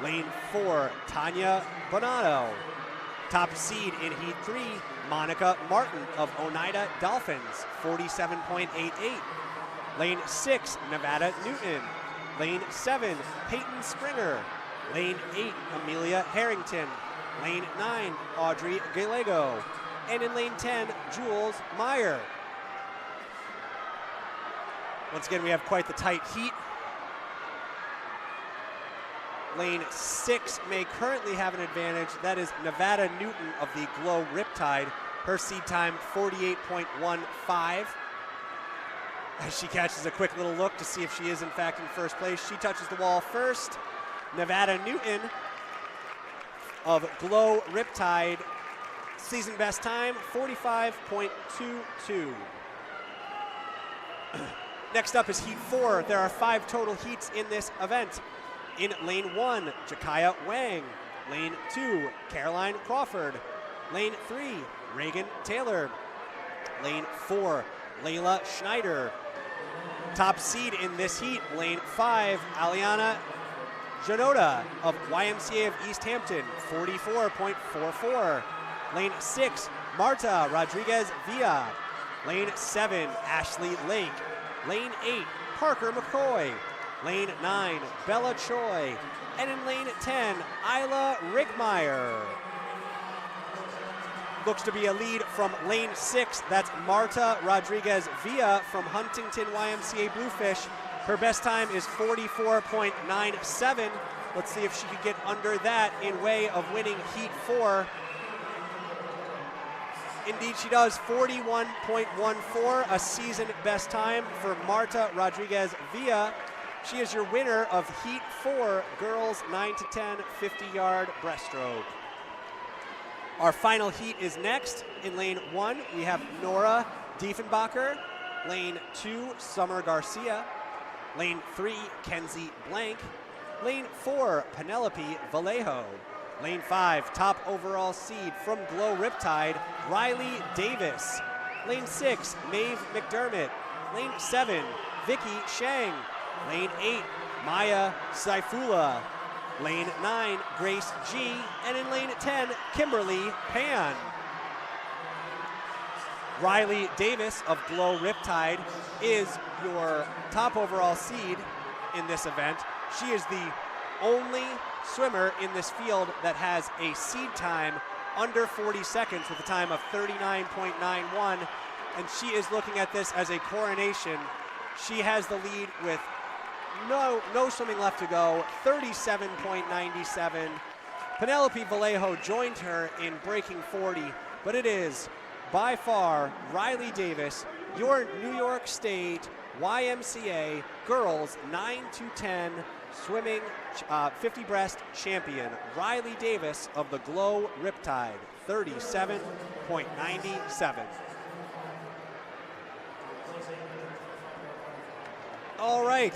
Lane 4, Tanya Bonato. Top seed in Heat 3, Monica Martin of Oneida Dolphins, 47.88. Lane 6, Nevada Newton. Lane 7, Peyton Springer. Lane 8, Amelia Harrington. Lane 9, Audrey Gallego. And in lane 10, Jules Meyer. Once again, we have quite the tight heat. Lane 6 may currently have an advantage. That is Nevada Newton of the Glow Riptide. Her seed time, 48.15. As she catches a quick little look to see if she is in fact in first place. She touches the wall first. Nevada Newton of Glow Riptide, season best time, 45.22. Next up is heat 4. There are 5 total heats in this event. In lane 1, Jakaya Wang. Lane 2, Caroline Crawford. Lane 3, Reagan Taylor. Lane 4, Layla Schneider. Top seed in this heat, lane 5, Aliana Janoda of YMCA of East Hampton, 44.44. Lane 6, Marta Rodriguez Villa. Lane 7, Ashley Lake. Lane 8, Parker McCoy. Lane 9, Bella Choi. And in lane 10, Isla Rickmeyer. Looks to be a lead from lane 6. That's Marta Rodriguez Villa from Huntington YMCA Bluefish. Her best time is 44.97. Let's see if she can get under that in way of winning heat 4. Indeed she does, 41.14, a season best time for Marta Rodriguez Villa. She is your winner of heat 4, girls 9 to 10, 50-yard breaststroke. Our final heat is next. In lane 1, we have Nora Diefenbacher. Lane 2, Summer Garcia. Lane 3, Kenzie Blank. Lane 4, Penelope Vallejo. Lane 5, top overall seed from Glow Riptide, Riley Davis. Lane 6, Maeve McDermott. Lane 7, Vicky Shang. Lane 8, Maya Saifullah. Lane 9, Grace G. And in lane 10, Kimberly Pan. Riley Davis of Glow Riptide is your top overall seed in this event. She is the only swimmer in this field that has a seed time under 40 seconds with a time of 39.91, and she is looking at this as a coronation. She has the lead with no swimming left to go, 37.97. Penelope Vallejo joined her in breaking 40, but it is by far Riley Davis, your New York State YMCA girls 9 to 10 swimming 50 breast champion. Riley Davis of the Glow Riptide, 37.97. All right,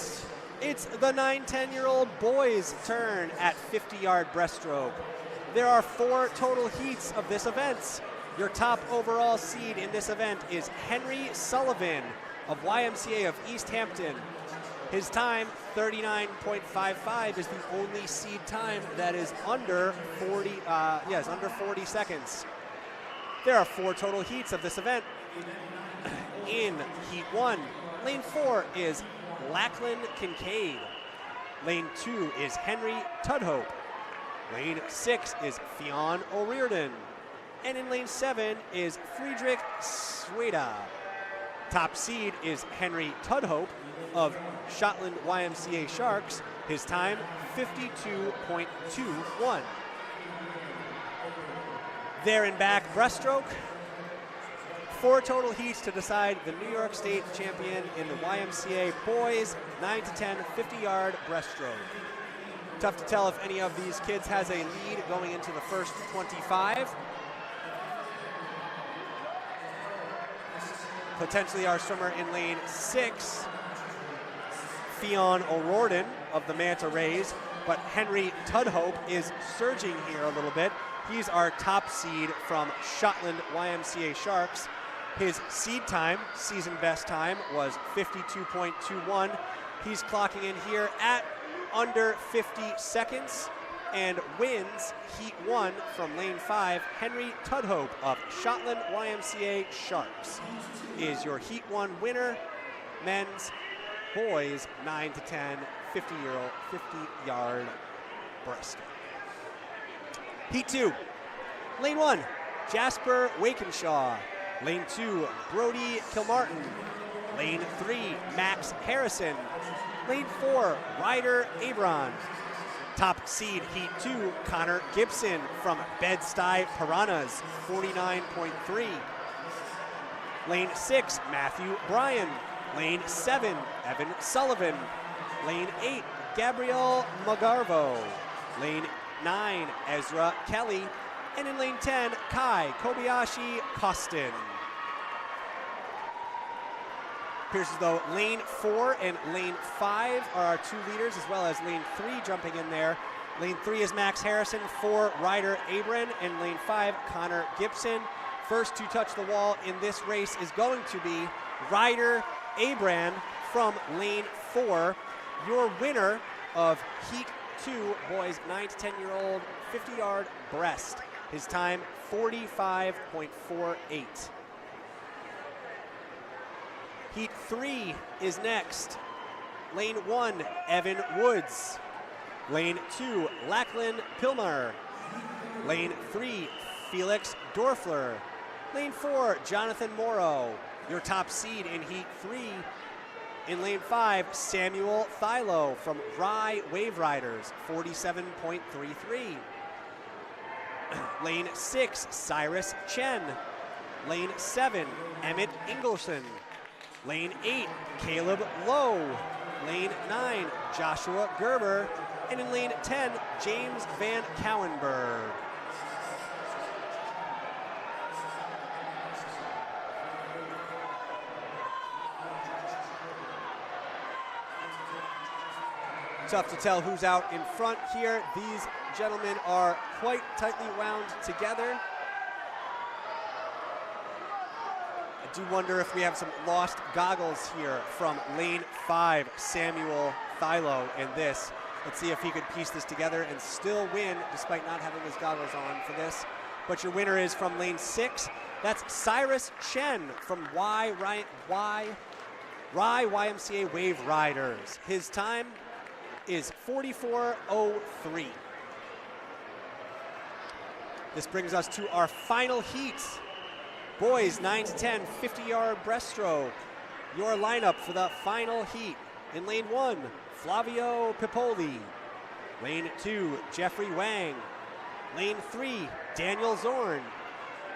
it's the 9-10-year-old boys' turn at 50-yard breaststroke. There are 4 total heats of this event. Your top overall seed in this event is Henry Sullivan of YMCA of East Hampton. His time, 39.55, is the only seed time that is under 40 seconds. There are 4 total heats of this event. In heat 1, lane 4 is Lachlan Kincaid. Lane 2 is Henry Tudhope. Lane 6 is Fionn O'Riordan. And in lane 7 is Friedrich Sweda. Top seed is Henry Tudhope of Shotland YMCA Sharks. His time, 52.21. There and back breaststroke. 4 total heats to decide the New York State champion in the YMCA boys 9 to 10 50-yard breaststroke. Tough to tell if any of these kids has a lead going into the first 25. Potentially our swimmer in lane 6, Fionn O'Riordan of the Manta Rays, but Henry Tudhope is surging here a little bit. He's our top seed from Shotland YMCA Sharks. His seed time, season best time, was 52.21. He's clocking in here at under 50 seconds and wins heat 1 from lane 5. Henry Tudhope of Shotland YMCA Sharks is your heat 1 winner. Men's, boys 9 to 10 50-yard breaststroke. Heat 2, lane 1, Jasper Wakenshaw. Lane 2, Brody Kilmartin. Lane 3, Max Harrison. Lane 4, Ryder Abron. Top seed Heat 2, Connor Gibson from Bed-Stuy Piranhas, 49.3. Lane 6, Matthew Bryan. Lane 7, Evan Sullivan. Lane 8, Gabriel Magarvo. Lane 9, Ezra Kelly. And in lane 10, Kai Kobayashi Costin. Appears as though lane 4 and lane 5 are our 2 leaders, as well as lane 3 jumping in there. Lane 3 is Max Harrison, 4 Ryder Abron, and lane 5 Connor Gibson. First to touch the wall in this race is going to be Ryder Abron from lane 4. Your winner of Heat 2, boys 9 to 10-year-old, 50-yard breast. His time 45.48. Heat 3 is next. Lane 1, Evan Woods. Lane 2, Lachlan Pilmer. Lane 3, Felix Dorfler. Lane 4, Jonathan Morrow. Your top seed in Heat 3. In lane 5, Samuel Thilo from Rye Wave Riders, 47.33. Lane 6, Cyrus Chen. Lane 7, Emmett Ingleson. Lane 8, Caleb Lowe. Lane 9, Joshua Gerber. And in lane 10, James Van Cowenberg. Tough to tell who's out in front here. These gentlemen are quite tightly wound together. I do wonder if we have some lost goggles here from lane 5, Samuel Thilo in this. Let's see if he could piece this together and still win despite not having his goggles on for this. But your winner is from lane 6. That's Cyrus Chen from Rye YMCA Wave Riders. His time is 44:03. This brings us to our final heat. Boys 9 to 10, 50-yard breaststroke. Your lineup for the final heat. In lane 1, Flavio Pipoli. Lane 2, Jeffrey Wang. Lane 3, Daniel Zorn.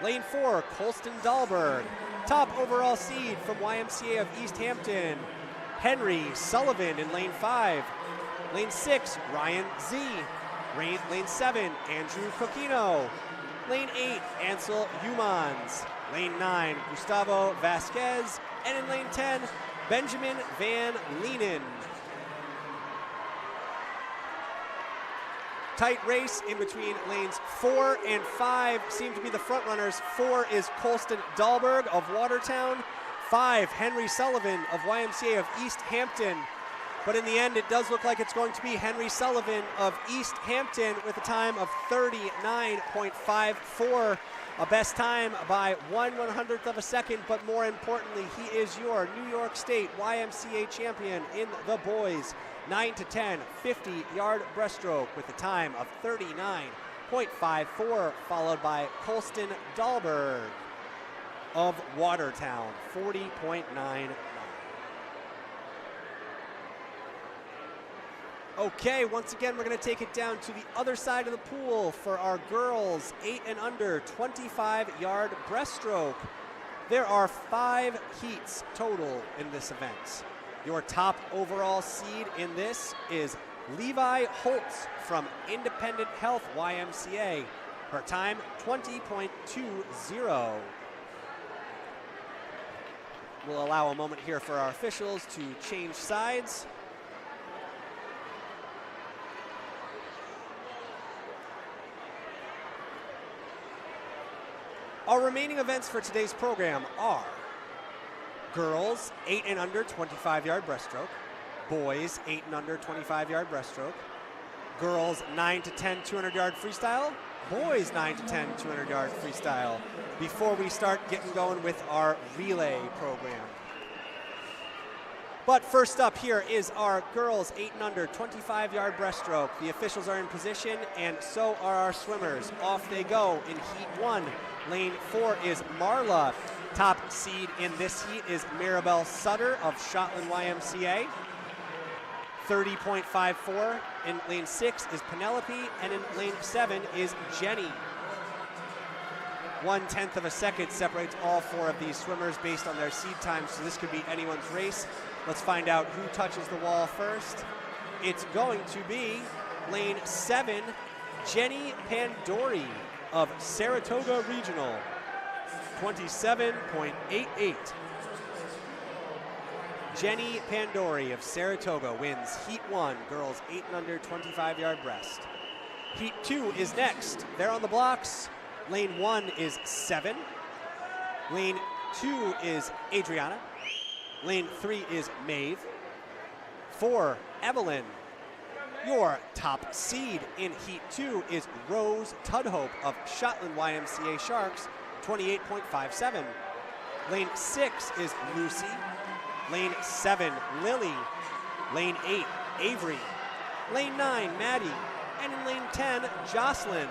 Lane 4, Colston Dahlberg. Top overall seed from YMCA of East Hampton, Henry Sullivan in lane 5. Lane 6, Ryan Z. Lane 7, Andrew Coquino. Lane 8, Ansel Humans. Lane 9, Gustavo Vasquez. And in lane 10, Benjamin Van Leenen. Tight race in between lanes 4 and 5 seem to be the front runners. 4 is Colston Dahlberg of Watertown. 5, Henry Sullivan of YMCA of East Hampton. But in the end, it does look like it's going to be Henry Sullivan of East Hampton with a time of 39.54. A best time by 1/100th of a second, but more importantly, he is your New York State YMCA champion in the boys 9 to 10 50-yard breaststroke with a time of 39.54, followed by Colston Dahlberg of Watertown, 40.99. Okay, once again, we're going to take it down to the other side of the pool for our girls 8 and under 25-yard breaststroke. There are 5 heats total in this event. Your top overall seed in this is Levi Holtz from Independent Health YMCA. Her time 20.20. We'll allow a moment here for our officials to change sides. Our remaining events for today's program are girls 8 and under 25-yard breaststroke, boys 8 and under 25-yard breaststroke, girls 9 to 10 200-yard freestyle, boys 9 to 10 200-yard freestyle, before we start getting going with our relay program. But first up here is our girls 8 and under 25-yard breaststroke. The officials are in position, and so are our swimmers. Off they go in heat 1. Lane 4 is Marla. Top seed in this heat is Maribel Sutter of Shotland YMCA. 30.54. In lane 6 is Penelope, and in lane 7 is Jenny. 1/10 of a second separates all 4 of these swimmers based on their seed time, so this could be anyone's race. Let's find out who touches the wall first. It's going to be lane 7, Jenny Pandori of Saratoga Regional. 27.88. Jenny Pandori of Saratoga wins Heat 1, girls 8 and under 25-yard breast. Heat 2 is next. They're on the blocks. Lane 1 is 7. Lane 2 is Adriana. Lane 3 is Maeve. 4, Evelyn. Your top seed in Heat 2 is Rose Tudhope of Shotland YMCA Sharks, 28.57. Lane 6 is Lucy. Lane 7, Lily. Lane 8, Avery. Lane 9, Maddie. And in lane 10, Jocelyn.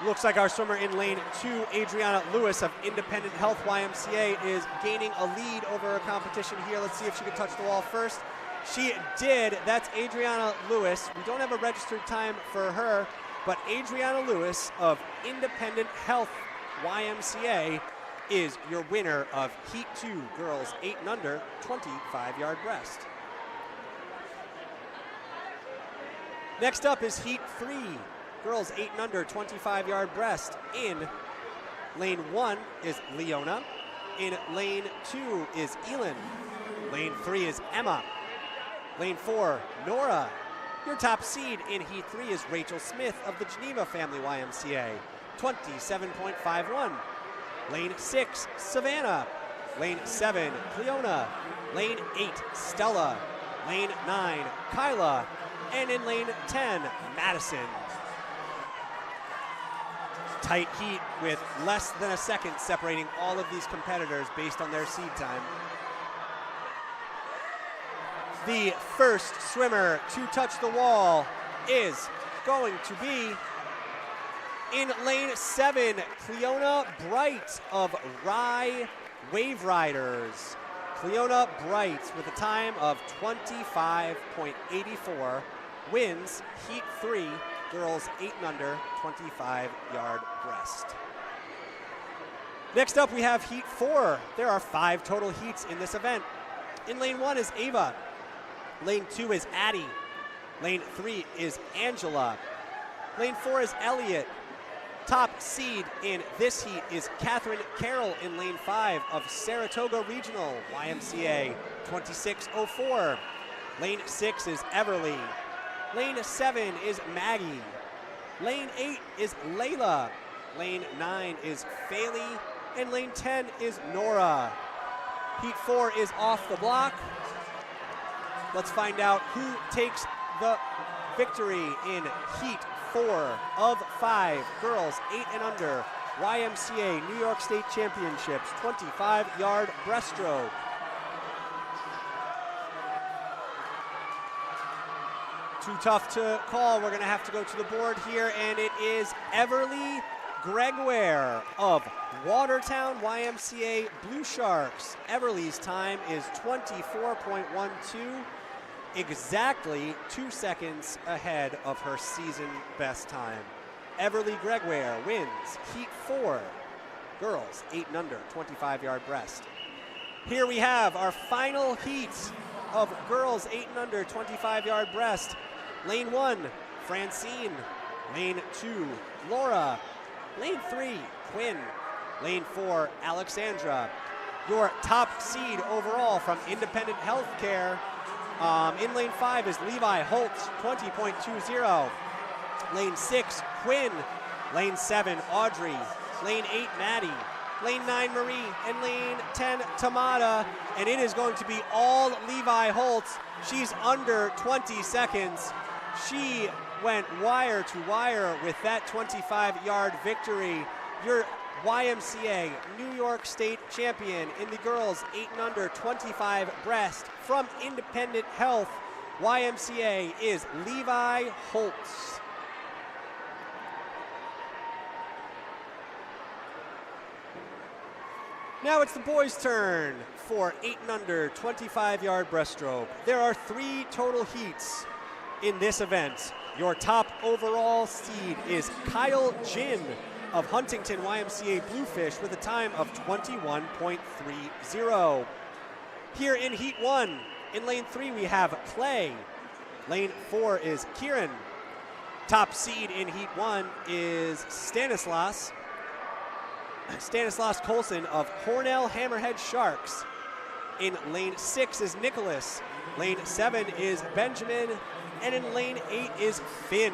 Looks like our swimmer in lane 2, Adriana Lewis of Independent Health YMCA, is gaining a lead over her competition here. Let's see if she can touch the wall first. She did. That's Adriana Lewis. We don't have a registered time for her, but Adriana Lewis of Independent Health YMCA is your winner of Heat 2, girls 8 and under, 25-yard breast. Next up is Heat 3. Girls 8 and under 25-yard breast. In lane 1 is Leona. In lane 2 is Elin. Lane 3 is Emma. Lane 4, Nora. Your top seed in Heat 3 is Rachel Smith of the Geneva Family YMCA, 27.51. Lane 6, Savannah. Lane 7, Cleona. Lane 8, Stella. Lane 9, Kyla. And in lane 10, Madison. Tight heat with less than a second separating all of these competitors based on their seed time. The first swimmer to touch the wall is going to be in lane 7, Cleona Bright of Rye Wave Riders. Cleona Bright with a time of 25.84 wins Heat 3, girls 8 and under, 25-yard breast. Next up we have Heat 4. There are 5 total heats in this event. In lane 1 is Ava. Lane 2 is Addie. Lane 3 is Angela. Lane 4 is Elliot. Top seed in this heat is Catherine Carroll in lane 5 of Saratoga Regional YMCA, 26.04. Lane 6 is Everly. Lane 7 is Maggie. Lane 8 is Layla. Lane 9 is Faley. And lane 10 is Nora. Heat 4 is off the block. Let's find out who takes the victory in Heat 4 of 5, girls 8 and under, YMCA New York State Championships, 25-yard breaststroke. Too tough to call. We're going to have to go to the board here, and it is Everly Gregoire of Watertown YMCA Blue Sharks. Everly's time is 24.12, exactly 2 seconds ahead of her season best time. Everly Gregoire wins Heat 4, girls 8 and under, 25-yard breast. Here we have our final heat of girls 8 and under, 25-yard breast. Lane 1, Francine. Lane 2, Laura. Lane 3, Quinn. Lane 4, Alexandra. Your top seed overall from Independent Healthcare in lane 5 is Levi Holtz, 20.20. Lane 6, Quinn. Lane 7, Audrey. Lane 8, Maddie. Lane 9, Marie. And lane 10, Tamada. And it is going to be all Levi Holtz. She's under 20 seconds. She went wire to wire with that 25-yard victory. your YMCA New York State champion in the girls 8 and under 25 breast from Independent Health YMCA is Levi Holtz. Now it's the boys' turn for 8 and under 25-yard breaststroke. There are 3 total heats in this event. Your top overall seed is Kyle Jin of Huntington YMCA Bluefish with a time of 21.30. Here in Heat 1, in lane 3 we have Clay. Lane 4 is Kieran. Top seed in Heat 1 is Stanislaus Colson of Hornell Hammerhead Sharks. In lane 6 is Nicholas. Lane 7 is Benjamin. And in lane 8 is Finn.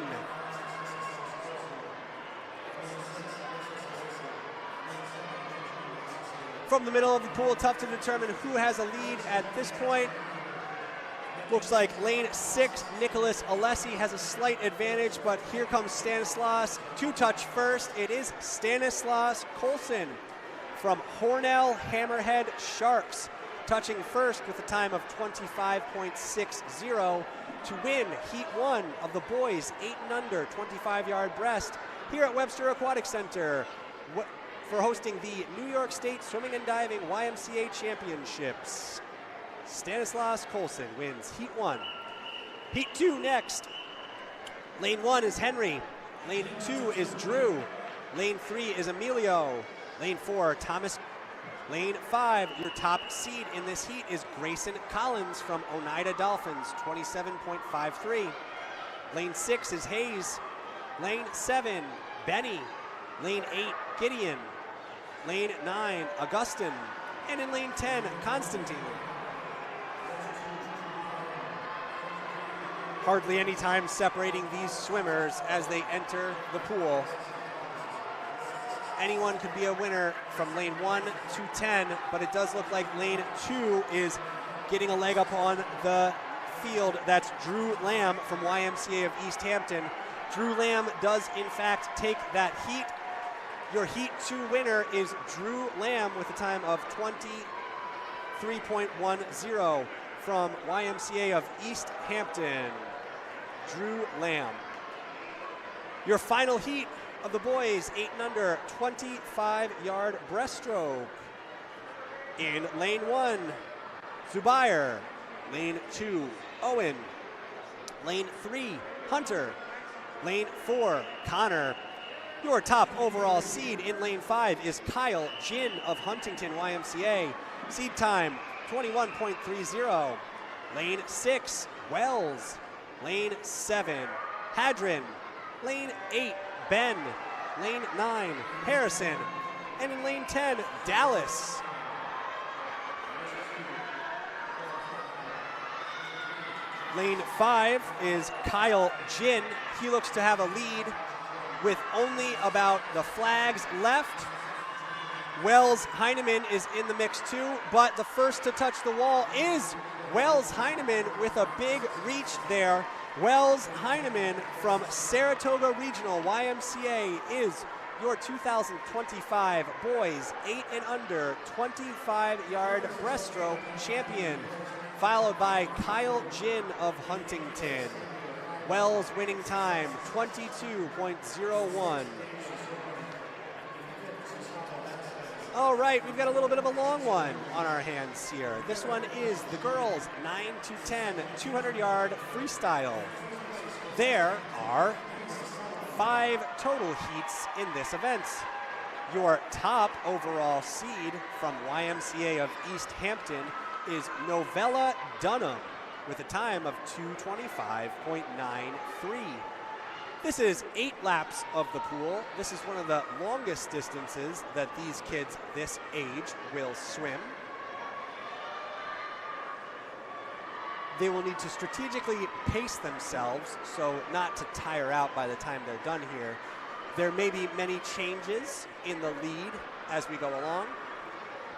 From the middle of the pool, tough to determine who has a lead at this point. Looks like lane 6, Nicholas Alessi has a slight advantage, but here comes Stanislaus. 2-touch first, it is Stanislaus Colson from Hornell Hammerhead Sharks, touching first with a time of 25.60 to win Heat 1 of the boys 8 and under 25-yard breast here at Webster Aquatic Center for hosting the New York State Swimming and Diving YMCA Championships. Stanislaus Colson wins Heat 1. Heat 2 next. Lane 1 is Henry. Lane 2 is Drew. Lane 3 is Emilio. Lane 4, Thomas. Lane 5, your top seed in this heat is Grayson Collins from Oneida Dolphins, 27.53. Lane 6 is Hayes. Lane 7, Benny. Lane 8, Gideon. Lane 9, Augustin. And in lane 10, Constantine. Hardly any time separating these swimmers as they enter the pool. Anyone could be a winner from lane 1 to 10, but it does look like lane 2 is getting a leg up on the field. That's Drew Lamb from YMCA of East Hampton. Drew Lamb does in fact take that heat. Your Heat 2 winner is Drew Lamb with a time of 23.10 from YMCA of East Hampton. Drew Lamb. Your final heat of the boys 8 and under 25-yard breaststroke. In lane 1, Zubair. Lane 2, Owen. Lane 3, Hunter. Lane 4, Connor. Your top overall seed in lane 5 is Kyle Jin of Huntington YMCA. Seed time 21.30. Lane 6, Wells. Lane 7, Hadron. Lane 8, Ben. Lane 9, Harrison. And in lane 10, Dallas. Lane 5 is Kyle Jin. He looks to have a lead with only about the flags left. Wells Heineman is in the mix too, but the first to touch the wall is Wells Heineman with a big reach there. Wells Heineman from Saratoga Regional YMCA is your 2025 boys 8 and under 25-yard breaststroke champion, followed by Kyle Jin of Huntington. Wells winning time 22.01. All right, we've got a little bit of a long one on our hands here. This one is the girls 9 to 10 200-yard freestyle. There are 5 total heats in this event. Your top overall seed from YMCA of East Hampton is Novella Dunham with a time of 2:25.93. This is 8 laps of the pool. This is one of the longest distances that these kids this age will swim. They will need to strategically pace themselves so not to tire out by the time they're done here. There may be many changes in the lead as we go along,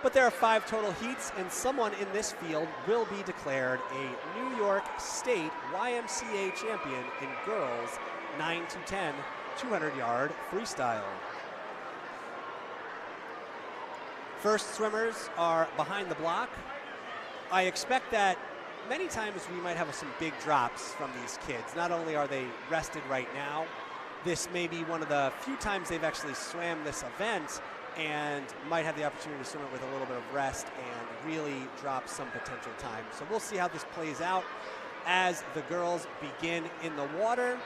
but there are 5 total heats, and someone in this field will be declared a New York State YMCA champion in girls 9 to 10 200-yard freestyle. First swimmers are behind the block. I expect that many times we might have some big drops from these kids. Not only are they rested right now, this may be one of the few times they've actually swam this event and might have the opportunity to swim it with a little bit of rest and really drop some potential time. So we'll see how this plays out as the girls begin in the water.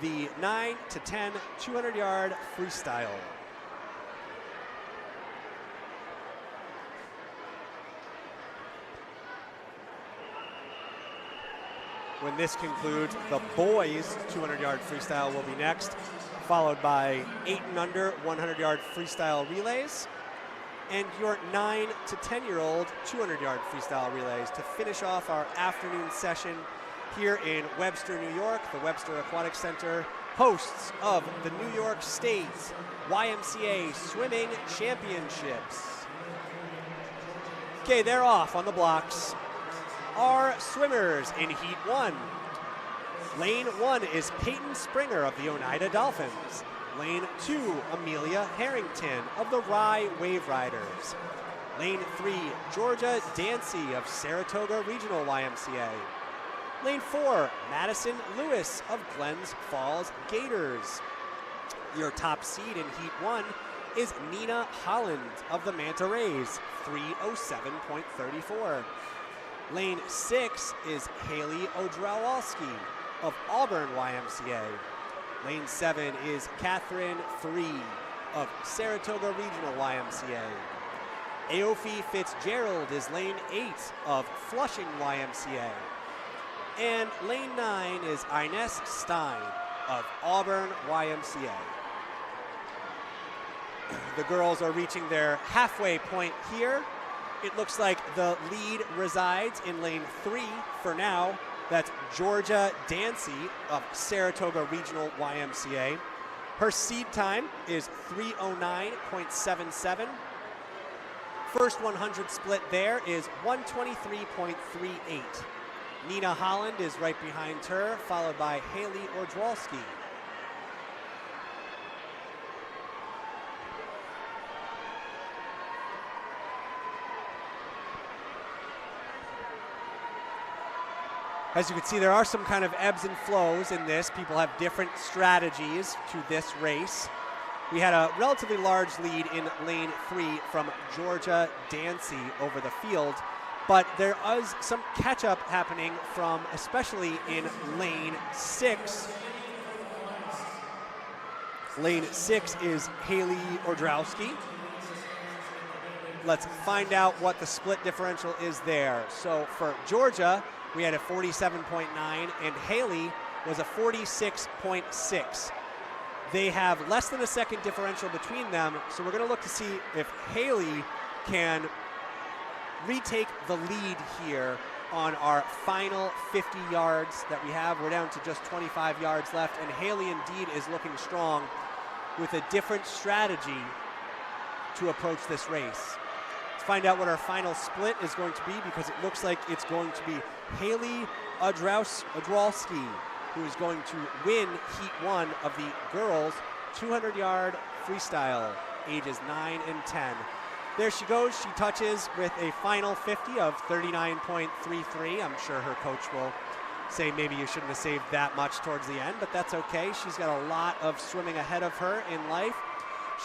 The 9 to 10 200-yard freestyle. When this concludes, the boys' 200-yard freestyle will be next, followed by 8 and under 100-yard freestyle relays, and your 9 to 10-year-old 200-yard freestyle relays to finish off our afternoon session here in Webster, New York. The Webster Aquatic Center, hosts of the New York State YMCA Swimming Championships. Okay, they're off on the blocks. Our swimmers in Heat 1. Lane 1 is Peyton Springer of the Oneida Dolphins. Lane 2, Amelia Harrington of the Rye Wave Riders. Lane 3, Georgia Dancy of Saratoga Regional YMCA. Lane 4, Madison Lewis of Glens Falls Gators. Your top seed in Heat 1 is Nina Holland of the Manta Rays, 3:07.34. Lane 6 is Haley Odrowalski of Auburn YMCA. Lane 7 is Catherine Free of Saratoga Regional YMCA. Aofi Fitzgerald is lane 8 of Flushing YMCA. And lane 9 is Ines Stein of Auburn YMCA. The girls are reaching their halfway point here. It looks like the lead resides in lane 3 for now. That's Georgia Dancy of Saratoga Regional YMCA. Her seed time is 3:09.77. First 100 split there is 1:23.38. Nina Holland is right behind her, followed by Haley Odrowalski. As you can see, there are some kind of ebbs and flows in this. People have different strategies to this race. We had a relatively large lead in lane 3 from Georgia Dancy over the field, but there is some catch-up happening from, especially in lane 6. Lane 6 is Haley Odrowski. Let's find out what the split differential is there. So for Georgia, we had a 47.9, and Haley was a 46.6. They have less than a second differential between them, so we're going to look to see if Haley can retake the lead here on our final 50 yards that we have. We're down to just 25 yards left, and Haley indeed is looking strong with a different strategy to approach this race. Let's find out what our final split is going to be, because it looks like it's going to be Haley Odrowalski, who is going to win Heat 1 of the girls' 200-yard freestyle, ages 9 and 10. There she goes. She touches with a final 50 of 39.33. I'm sure her coach will say maybe you shouldn't have saved that much towards the end, but that's okay. She's got a lot of swimming ahead of her in life.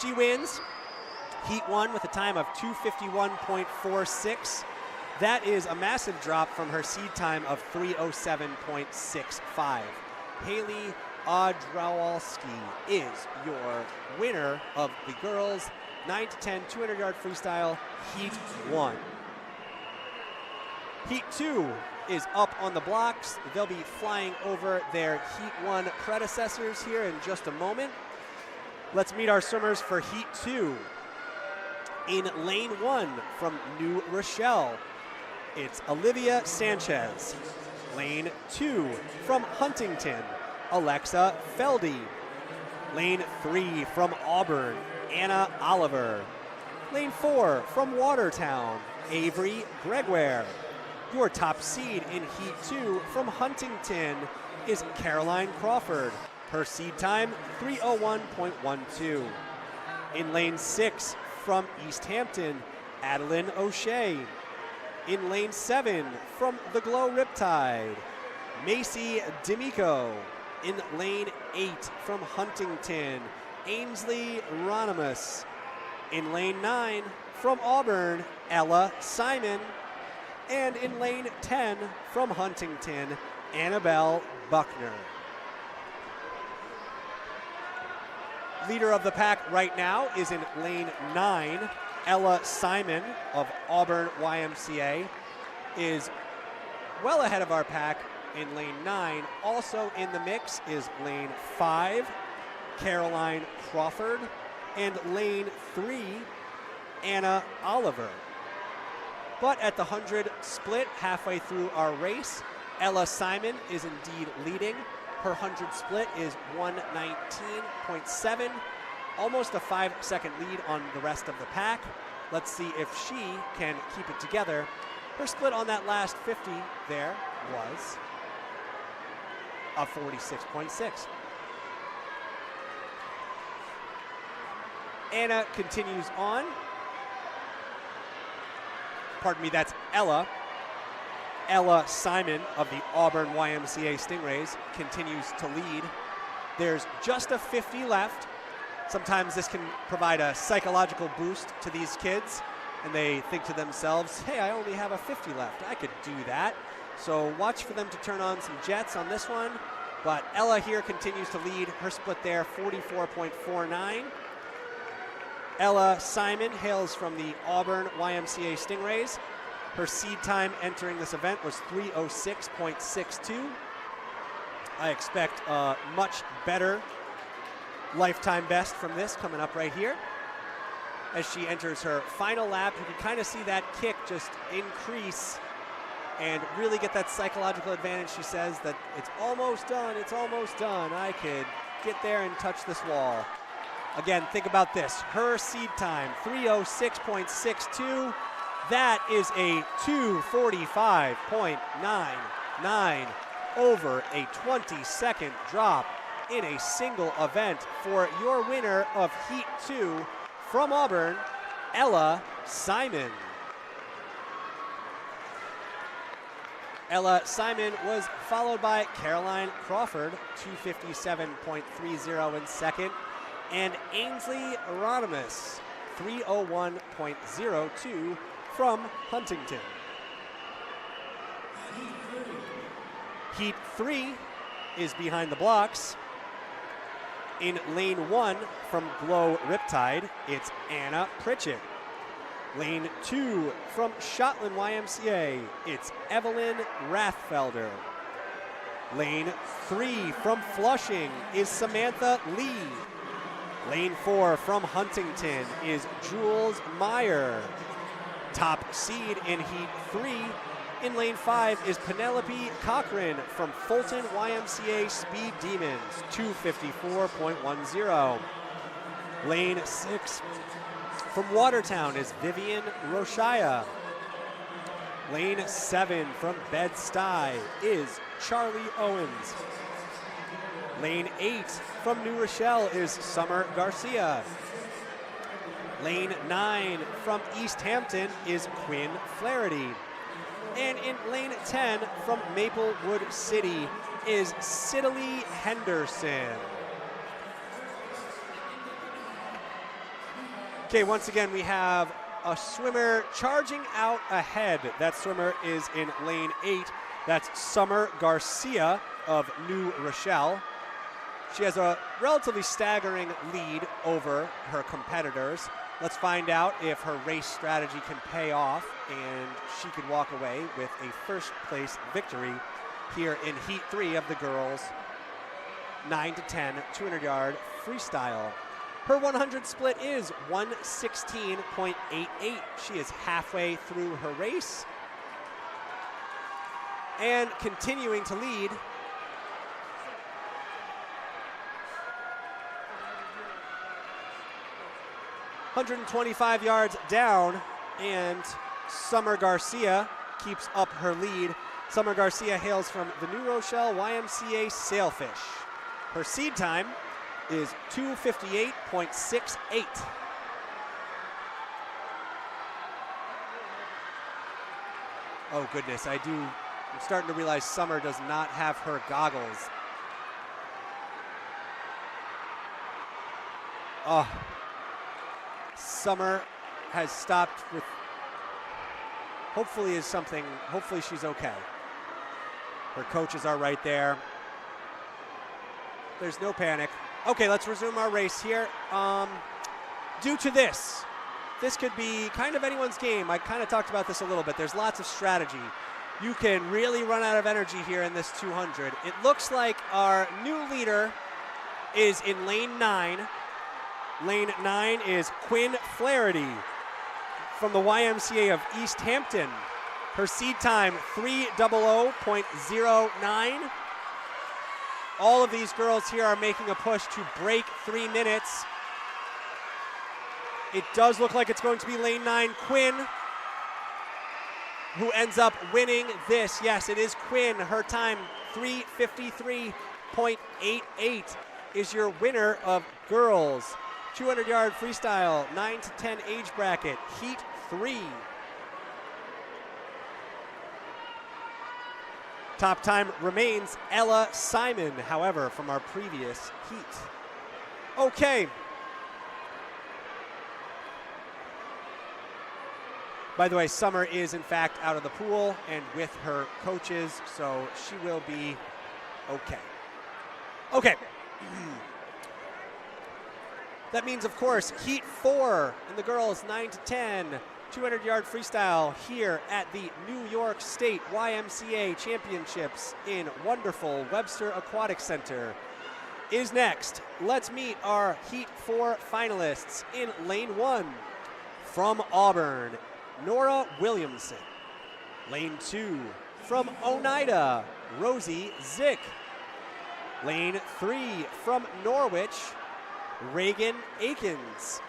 She wins Heat 1 with a time of 2:51.46. That is a massive drop from her seed time of 3:07.65. Haley Odrowalski is your winner of the girls' 9 to 10 200-yard freestyle Heat 1. Heat 2 is up on the blocks. They'll be flying over their Heat 1 predecessors here in just a moment. Let's meet our swimmers for Heat 2. In lane 1 from New Rochelle, it's Olivia Sanchez. Lane 2 from Huntington, Alexa Feldy. Lane 3 from Auburn, Anna Oliver. Lane 4 from Watertown, Avery Gregoire. Your top seed in Heat 2 from Huntington is Caroline Crawford. Her seed time, 3:01.12. In lane 6 from East Hampton, Adeline O'Shea. In lane 7, from the Glow Riptide, Macy D'Amico. In lane 8, from Huntington, Ainsley Ronimus. In lane 9, from Auburn, Ella Simon. And in lane 10, from Huntington, Annabelle Buckner. Leader of the pack right now is in lane 9. Ella Simon of Auburn YMCA is well ahead of our pack in lane 9. Also in the mix is lane 5, Caroline Crawford, and lane 3, Anna Oliver. But at the 100 split halfway through our race, Ella Simon is indeed leading. Her 100 split is 1:19.7, almost a 5-second lead on the rest of the pack. Let's see if she can keep it together. Her split on that last 50 there was a 46.6. Anna continues on. Pardon me, that's Ella. Ella Simon of the Auburn YMCA Stingrays continues to lead. There's just a 50 left. Sometimes this can provide a psychological boost to these kids, and they think to themselves, hey, I only have a 50 left. I could do that. So watch for them to turn on some jets on this one. But Ella here continues to lead. Her split there, 44.49. Ella Simon hails from the Auburn YMCA Stingrays. Her seed time entering this event was 3:06.62. I expect a much better lifetime best from this coming up right here. As she enters her final lap, you can kind of see that kick just increase and really get that psychological advantage. She says that it's almost done, I could get there and touch this wall. Again, think about this. Her seed time, 3:06.62. That is a 2:45.99 over a 20-second drop in a single event for your winner of Heat 2 from Auburn, Ella Simon. Ella Simon was followed by Caroline Crawford, 2:57.30 in second, and Ainsley Ronimus, 3:01.02 from Huntington. Heat 3 is behind the blocks. In lane 1 from Glow Riptide, it's Anna Pritchett. Lane 2 from Shotland YMCA, it's Evelyn Rathfelder. Lane 3 from Flushing is Samantha Lee. Lane 4 from Huntington is Jules Meyer. Top seed in Heat 3 in lane 5 is Penelope Cochran from Fulton YMCA Speed Demons, 2:54.10. Lane 6 from Watertown is Vivian Roshaya. Lane 7 from Bed-Stuy is Charlie Owens. Lane 8 from New Rochelle is Summer Garcia. Lane 9 from East Hampton is Quinn Flaherty. And in lane 10 from Maplewood City is Sidley Henderson. Okay, once again, we have a swimmer charging out ahead. That swimmer is in lane 8. That's Summer Garcia of New Rochelle. She has a relatively staggering lead over her competitors. Let's find out if her race strategy can pay off and she could walk away with a first place victory here in Heat 3 of the girls 9 to 10 200-yard freestyle. Her 100 split is 1:16.88. She is halfway through her race and continuing to lead. .125 yards down, and Summer Garcia keeps up her lead. Summer Garcia hails from the New Rochelle YMCA Sailfish. Her seed time is 2:58.68. Oh, goodness. I'm starting to realize Summer does not have her goggles. Oh. Summer has stopped with, hopefully she's okay. Her coaches are right there. There's no panic. Okay, let's resume our race here. Due to this could be kind of anyone's game. I kind of talked about this a little bit. There's lots of strategy. You can really run out of energy here in this 200. It looks like our new leader is in lane 9. Lane 9 is Quinn Flaherty from the YMCA of East Hampton. Her seed time, 3:00.09. All of these girls here are making a push to break 3 minutes. It does look like it's going to be lane 9, Quinn, who ends up winning this. Yes, it is Quinn. Her time, 3:53.88, is your winner of girls 200-yard freestyle, 9 to 10 age bracket, heat 3. Top time remains Ella Simon, however, from our previous heat. Okay. By the way, Summer is in fact out of the pool and with her coaches, so she will be okay. Okay. That means, of course, heat 4 in the girls 9 to 10, 200-yard freestyle here at the New York State YMCA Championships in wonderful Webster Aquatic Center is next. Let's meet our heat 4 finalists in lane 1. From Auburn, Nora Williamson. Lane 2, from Oneida, Rosie Zick. Lane 3, from Norwich, Reagan Akins.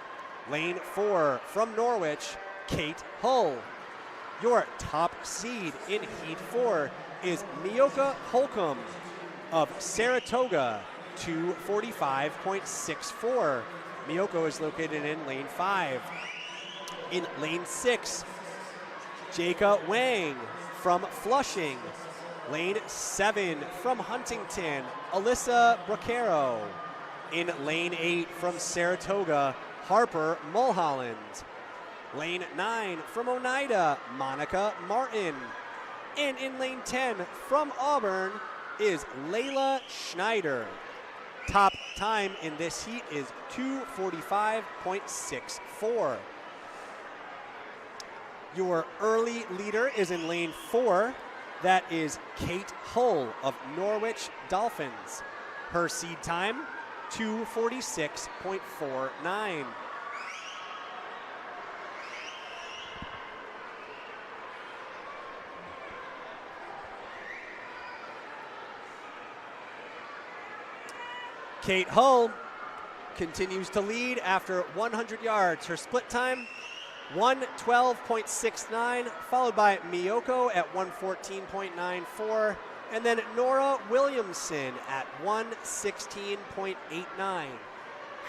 Lane 4, from Norwich, Kate Hull. Your top seed in Heat 4 is Mioka Holcomb of Saratoga, 2:45.64. Miyoko is located in lane 5. In lane 6, Jaka Wang from Flushing. Lane 7, from Huntington, Alyssa Bracero. In lane 8, from Saratoga, Harper Mulholland. Lane 9, from Oneida, Monica Martin. And in lane 10, from Auburn, is Layla Schneider. Top time in this heat is 2:45.64. Your early leader is in lane 4. That is Kate Hull of Norwich Dolphins. Her seed time, 2:46.49. Kate Hull continues to lead after 100 yards. Her split time, 1:12.69, followed by Miyoko at 1:14.94, and then Nora Williamson at 1:16.89.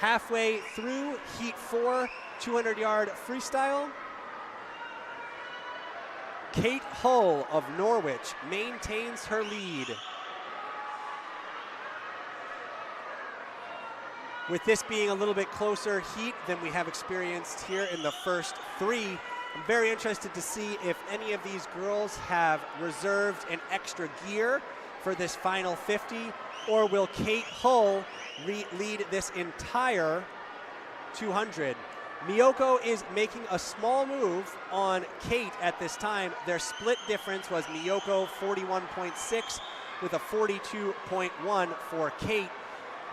Halfway through Heat 4, 200-yard freestyle, Kate Hull of Norwich maintains her lead. With this being a little bit closer heat than we have experienced here in the first 3, I'm very interested to see if any of these girls have reserved an extra gear for this final 50, or will Kate Hull lead this entire 200. Miyoko is making a small move on Kate at this time. Their split difference was Miyoko 41.6 with a 42.1 for Kate.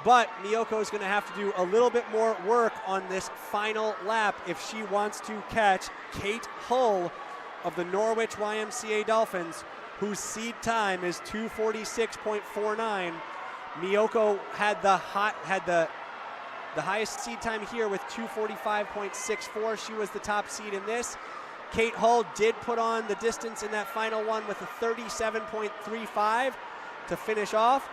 But Miyoko is going to have to do a little bit more work on this final lap if she wants to catch Kate Hull of the Norwich YMCA Dolphins, whose seed time is 2:46.49. Miyoko had the highest seed time here with 2:45.64. She was the top seed in this. Kate Hull did put on the distance in that final one with a 37.35 to finish off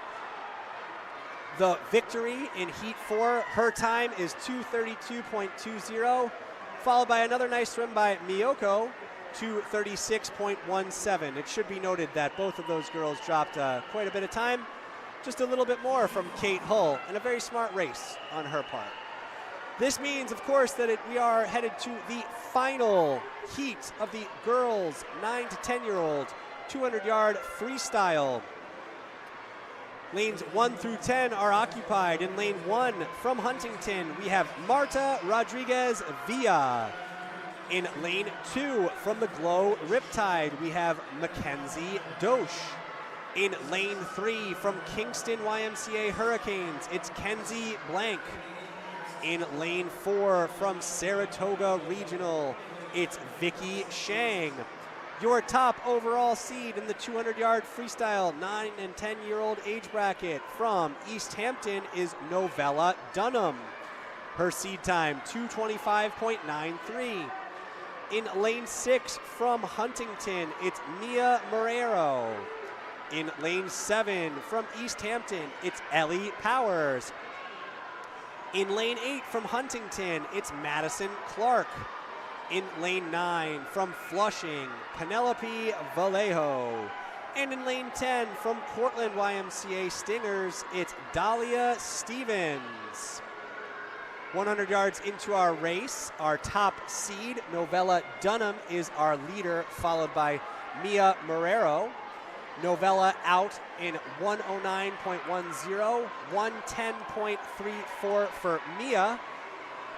the victory in Heat 4. Her time is 2:32.20, followed by another nice swim by Miyoko 2:36.17. It should be noted that both of those girls dropped quite a bit of time, just a little bit more from Kate Hull, and a very smart race on her part. This means, of course, that we are headed to the final heat of the girls 9 to 10-year-old 200-yard freestyle. Lanes 1 through 10 are occupied. In lane 1 from Huntington, we have Marta Rodriguez Villa. In lane 2 from the Glow Riptide, we have Mackenzie Dosh. In lane 3 from Kingston YMCA Hurricanes, it's Kenzie Blank. In lane 4 from Saratoga Regional, it's Vicky Shang. Your top overall seed in the 200-yard freestyle 9 and 10-year-old age bracket from East Hampton is Novella Dunham. Her seed time, 2:25.93. In lane 6 from Huntington, it's Mia Marrero. In lane 7 from East Hampton, it's Ellie Powers. In lane 8 from Huntington, it's Madison Clark. In lane 9 from Flushing, Penelope Vallejo. And in lane 10 from Cortland YMCA Stingers, it's Dahlia Stevens. 100 yards into our race, our top seed, Novella Dunham, is our leader, followed by Mia Marrero. Novella out in 109.10, 110.34 for Mia,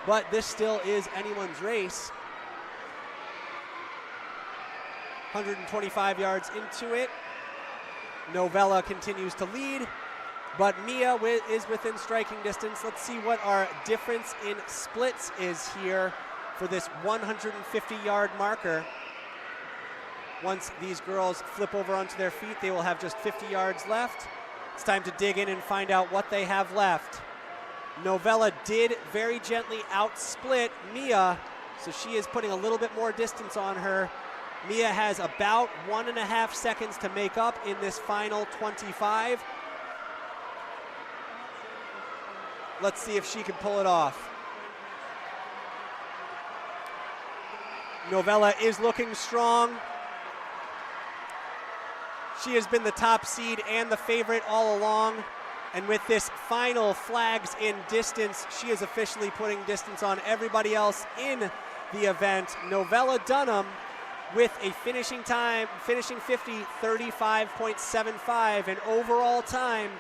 but this still is anyone's race. 125 yards into it. Novella continues to lead, but Mia is within striking distance. Let's see what our difference in splits is here for this 150-yard marker. Once these girls flip over onto their feet, they will have just 50 yards left. It's time to dig in and find out what they have left. Novella did very gently outsplit Mia, so she is putting a little bit more distance on her. Mia has about 1.5 seconds to make up in this final 25. Let's see if she can pull it off. Novella is looking strong. She has been the top seed and the favorite all along. And with this final flags in distance, she is officially putting distance on everybody else in the event. Novella Dunham with a finishing 35.75, an overall time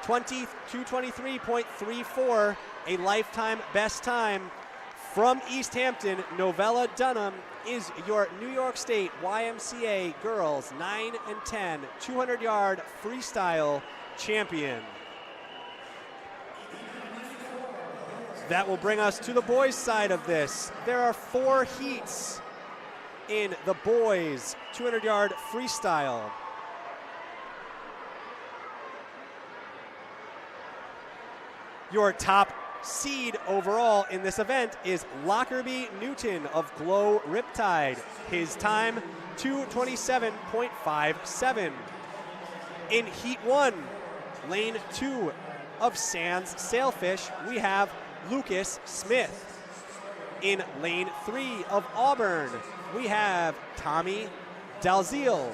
2:23.34, a lifetime best time. From East Hampton, Novella Dunham is your New York State YMCA Girls 9 and 10 200-yard freestyle champion. That will bring us to the boys' side of this. There are 4 heats in the boys 200-yard freestyle. Your top seed overall in this event is Lockerbie Newton of Glow Riptide. His time, 2:27.57. In Heat 1, Lane 2 of Sands Sailfish, we have Lucas Smith. In Lane 3 of Auburn, we have Tommy Dalziel.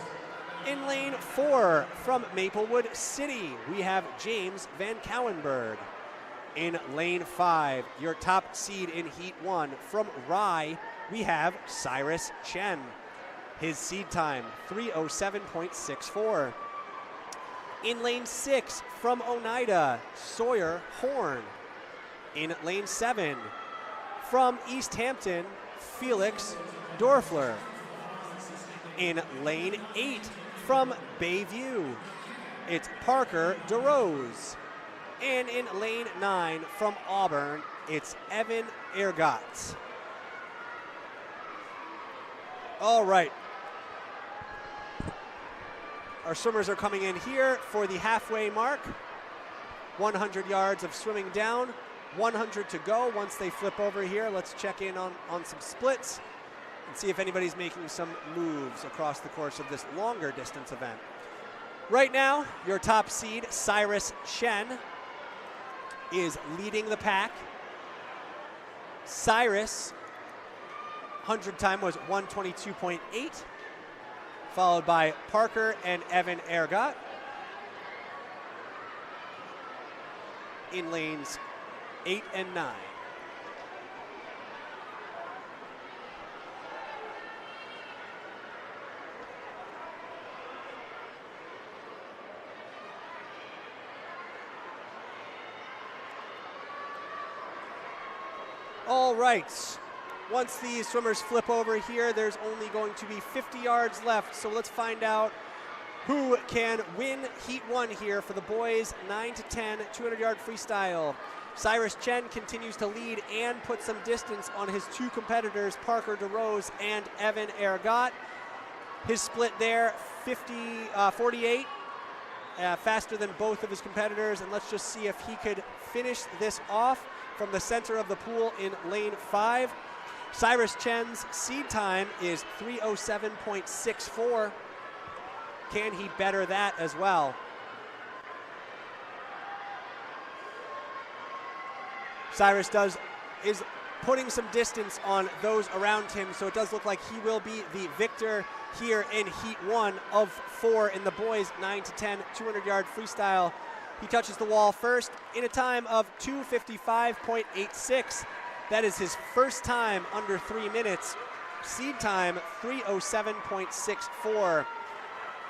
In Lane 4 from Maplewood City, we have James Van Cowenberg. In Lane 5, your top seed in Heat 1 from Rye, we have Cyrus Chen. His seed time, 3:07.64. In Lane 6 from Oneida, Sawyer Horn. In Lane 7 from East Hampton, Felix Dorfler. In Lane 8 from Bayview, it's Parker DeRose. And in Lane 9 from Auburn, it's Evan Ergott. All right. Our swimmers are coming in here for the halfway mark. 100 yards of swimming down, 100 to go. Once they flip over here, let's check in on some splits and see if anybody's making some moves across the course of this longer distance event. Right now, your top seed, Cyrus Chen, is leading the pack. Cyrus 100 time was 122.8, followed by Parker and Evan Ergot. In lanes 8 and 9. All right, once these swimmers flip over here, there's only going to be 50 yards left, so let's find out who can win Heat 1 here for the boys 9 to 10 200-yard freestyle. Cyrus Chen continues to lead and put some distance on his two competitors, Parker DeRose and Evan Ergot. His split there, 48, faster than both of his competitors, and let's just see if he could finish this off from the center of the pool in lane 5. Cyrus Chen's seed time is 3:07.64. Can he better that as well? Cyrus is putting some distance on those around him, so it does look like he will be the victor here in Heat 1 of 4 in the boys 9 to 10 200-yard freestyle. He touches the wall first in a time of 2:55.86. That is his first time under 3 minutes. Seed time 3:07.64.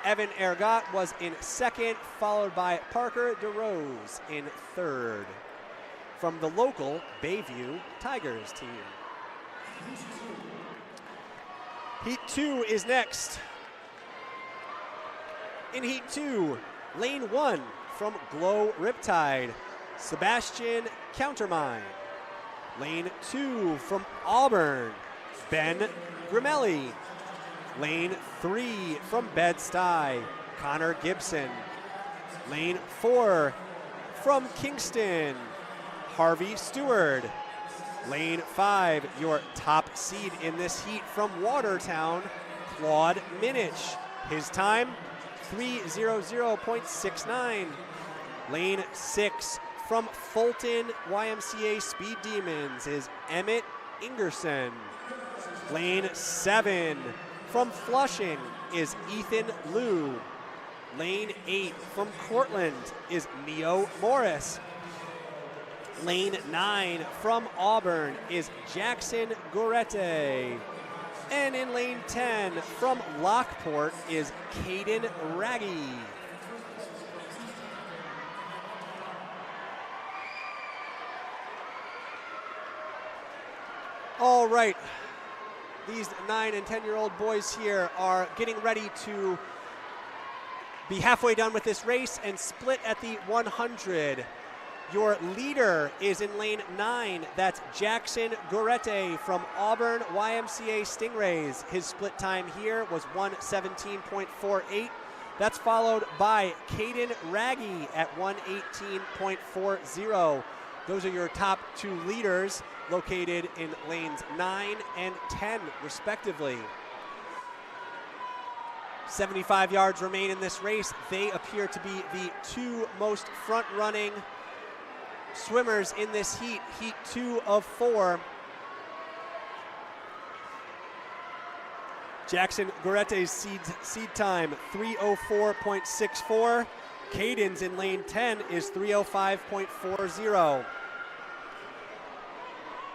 Evan Ergot was in second, followed by Parker DeRose in third. From the local Bayview Tigers team. Heat 2 is next. In Heat 2, lane 1 from Glow Riptide, Sebastian Countermine. Lane 2 from Auburn, Ben Grimelli. Lane 3 from Bed-Stuy, Connor Gibson. Lane 4 from Kingston, Harvey Stewart. Lane 5, your top seed in this heat from Watertown, Claude Minich. His time, 3:00.69. Lane 6 from Fulton YMCA Speed Demons is Emmett Ingerson. Lane 7 from Flushing is Ethan Liu. Lane 8 from Cortland is Neo Morris. Lane 9 from Auburn is Jackson Gorete. And in lane 10 from Lockport is Caden Raggy. All right, these 9 and 10-year-old boys here are getting ready to be halfway done with this race and split at the 100. Your leader is in lane 9. That's Jackson Gorete from Auburn YMCA Stingrays. His split time here was 1:17.48. That's followed by Caden Raggy at 1:18.40. Those are your top 2 leaders located in lanes 9 and 10 respectively. 75 yards remain in this race. They appear to be the 2 most front-running swimmers in this heat, Heat 2 of 4. Jackson Gorete's seed time, 3:04.64. Caden's in lane 10 is 3:05.40.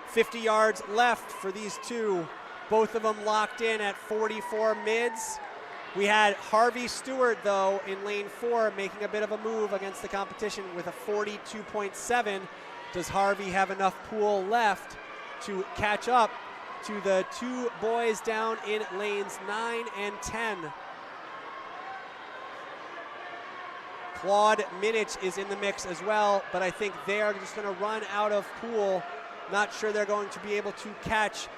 50 yards left for these two, both of them locked in at 44 mids. We had Harvey Stewart, though, in lane 4, making a bit of a move against the competition with a 42.7. Does Harvey have enough pool left to catch up to the 2 boys down in lanes 9 and 10? Claude Minich is in the mix as well, but I think they are just going to run out of pool. Not sure they're going to be able to catch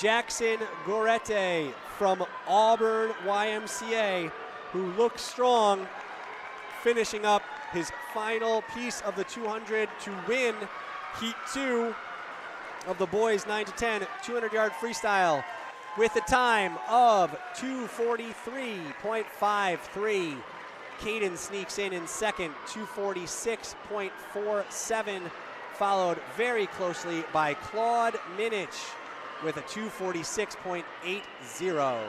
Jackson Gorete from Auburn YMCA, who looks strong, finishing up his final piece of the 200 to win Heat 2 of the boys 9 to 10 200-yard freestyle with a time of 2:43.53. Caden sneaks in second, 2:46.47, followed very closely by Claude Minich with a 2:46.80.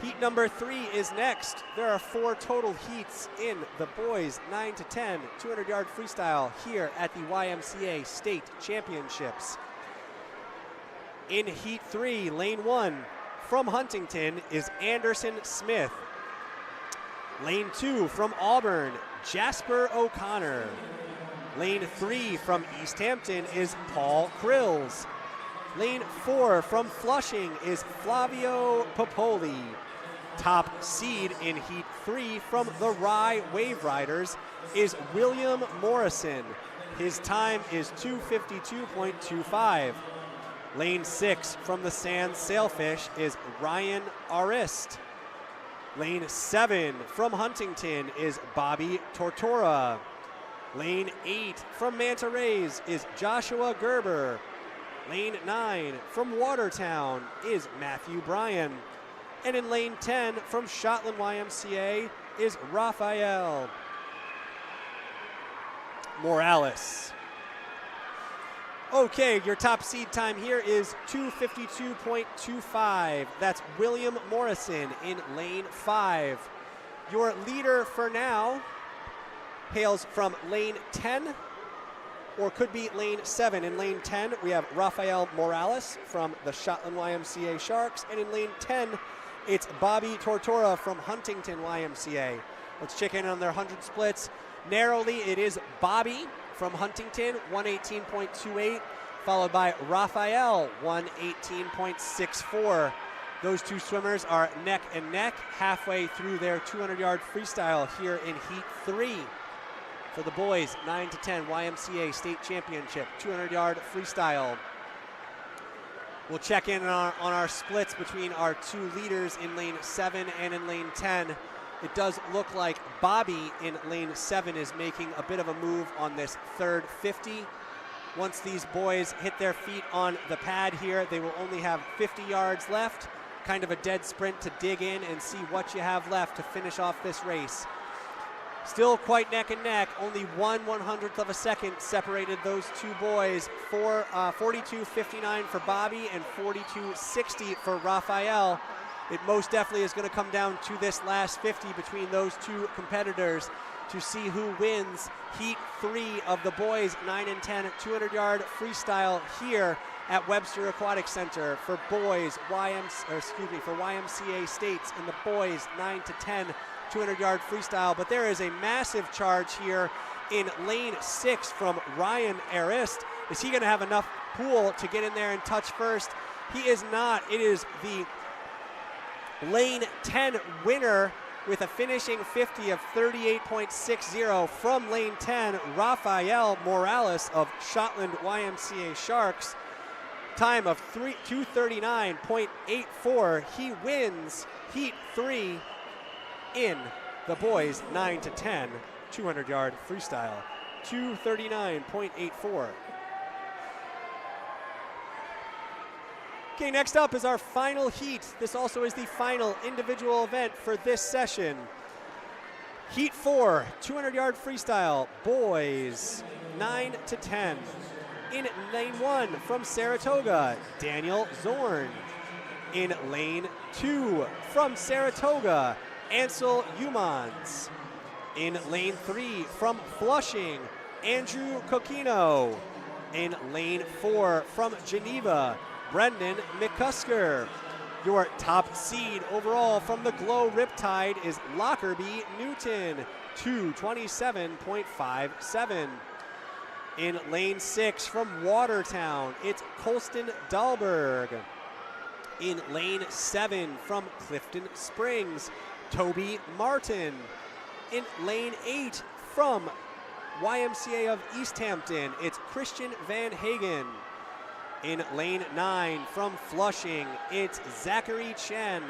Heat number 3 is next. There are 4 total heats in the boys 9 to 10 200-yard freestyle here at the YMCA State Championships. In Heat 3, Lane 1 from Huntington is Anderson Smith. Lane 2 from Auburn, Jasper O'Connor. Lane 3 from East Hampton is Paul Krills. Lane 4 from Flushing is Flavio Popoli. Top seed in Heat 3 from the Rye Wave Riders is William Morrison. His time is 2:52.25. Lane 6 from the Sand Sailfish is Ryan Arist. Lane 7 from Huntington is Bobby Tortora. Lane 8 from Manta Rays is Joshua Gerber. Lane 9 from Watertown is Matthew Bryan. And in lane 10 from Shotland YMCA is Rafael Morales. Okay, your top seed time here is 2:52.25. That's William Morrison in lane 5. Your leader for now hails from lane 10, or could be lane 7. In lane 10, we have Rafael Morales from the Shotland YMCA Sharks, and in lane 10, it's Bobby Tortora from Huntington YMCA. Let's check in on their 100 splits. Narrowly, it is Bobby from Huntington, 118.28, followed by Rafael, 118.64. Those two swimmers are neck and neck halfway through their 200-yard freestyle here in Heat 3 for the boys 9 to 10 YMCA State Championship 200-yard freestyle. We'll check in on our splits between our 2 leaders in lane 7 and in lane 10. It does look like Bobby in lane 7 is making a bit of a move on this third 50. Once these boys hit their feet on the pad here, they will only have 50 yards left, kind of a dead sprint to dig in and see what you have left to finish off this race. Still quite neck and neck, only 1/100th of a second separated those 2 boys. 42.59 for Bobby and 42.60 for Rafael. It most definitely is going to come down to this last 50 between those 2 competitors to see who wins Heat 3 of the boys 9 and 10 200-yard freestyle here at Webster Aquatic Center for boys for YMCA States in the boys 9 to 10 200-yard freestyle. But there is a massive charge here in lane 6 from Ryan Arist. Is he going to have enough pool to get in there and touch first? He is not. It is the lane 10 winner with a finishing 50 of 38.60 from lane 10, Rafael Morales of Shotland YMCA Sharks. Time of 2:39.84. He wins Heat 3 in the boys 9 to 10 200-yard freestyle. 2:39.84. Okay, next up is our final heat. This also is the final individual event for this session. Heat 4, 200-yard freestyle, boys, 9 to 10. In lane 1 from Saratoga, Daniel Zorn. In lane 2 from Saratoga, Ansel Humans. In lane 3 from Flushing, Andrew Coquino. In lane 4 from Geneva, Brendan McCusker. Your top seed overall from the Glow Riptide is Lockerbie Newton, 2:27.57. In lane 6 from Watertown, it's Colston Dahlberg. In lane 7 from Clifton Springs, Toby Martin. In lane 8 from YMCA of East Hampton, it's Christian Van Hagen. In lane 9 from Flushing, it's Zachary Chen.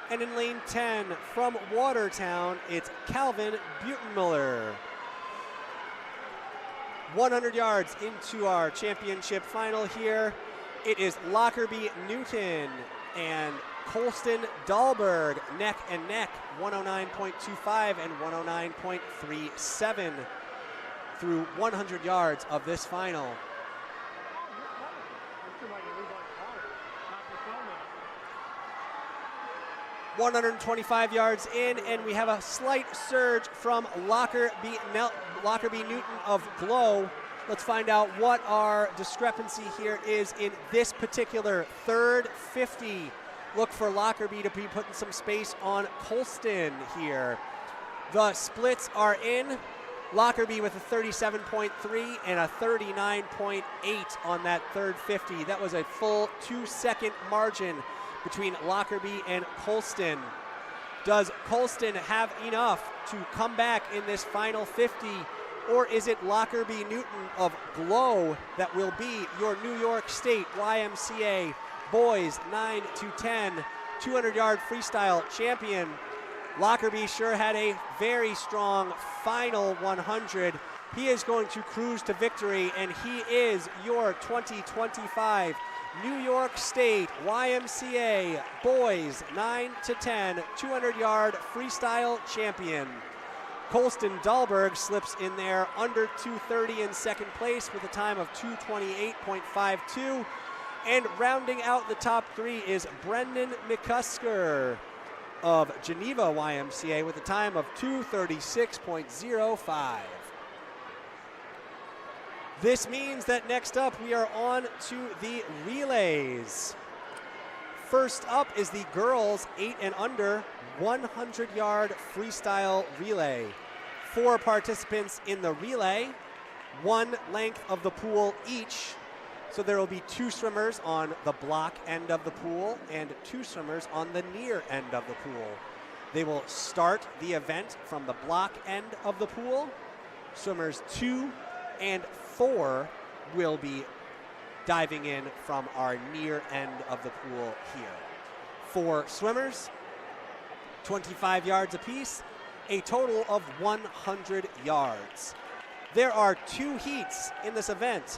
And in lane 10 from Watertown, it's Calvin Butenmiller. 100 yards into our championship final here. It is Lockerbie Newton and Colston Dahlberg neck and neck, 109.25 and 109.37 through 100 yards of this final. 125 yards in, and we have a slight surge from Lockerbie Newton of Glow. Let's find out what our discrepancy here is in this particular third 50. Look for Lockerbie to be putting some space on Colston here. The splits are in. Lockerbie with a 37.3 and a 39.8 on that third 50. That was a full 2-second margin between Lockerbie and Colston. Does Colston have enough to come back in this final 50, or is it Lockerbie Newton of Glow that will be your New York State YMCA boys 9 to 10 200-yard freestyle champion? Lockerbie sure had a very strong final 100. He is going to cruise to victory, and he is your 2025 New York State YMCA boys 9 to 10 200-yard freestyle champion. Colston Dahlberg slips in there under 2:30 in second place with a time of 2:28.52. And rounding out the top three is Brendan McCusker of Geneva YMCA with a time of 2:36.05. This means that next up we are on to the relays. First up is the girls 8 and under 100-yard freestyle relay. 4 participants in the relay, 1 length of the pool each. So there will be 2 swimmers on the block end of the pool and 2 swimmers on the near end of the pool. They will start the event from the block end of the pool. Swimmers 2 and 4 will be diving in from our near end of the pool here. 4 swimmers, 25 yards apiece, a total of 100 yards. There are 2 heats in this event.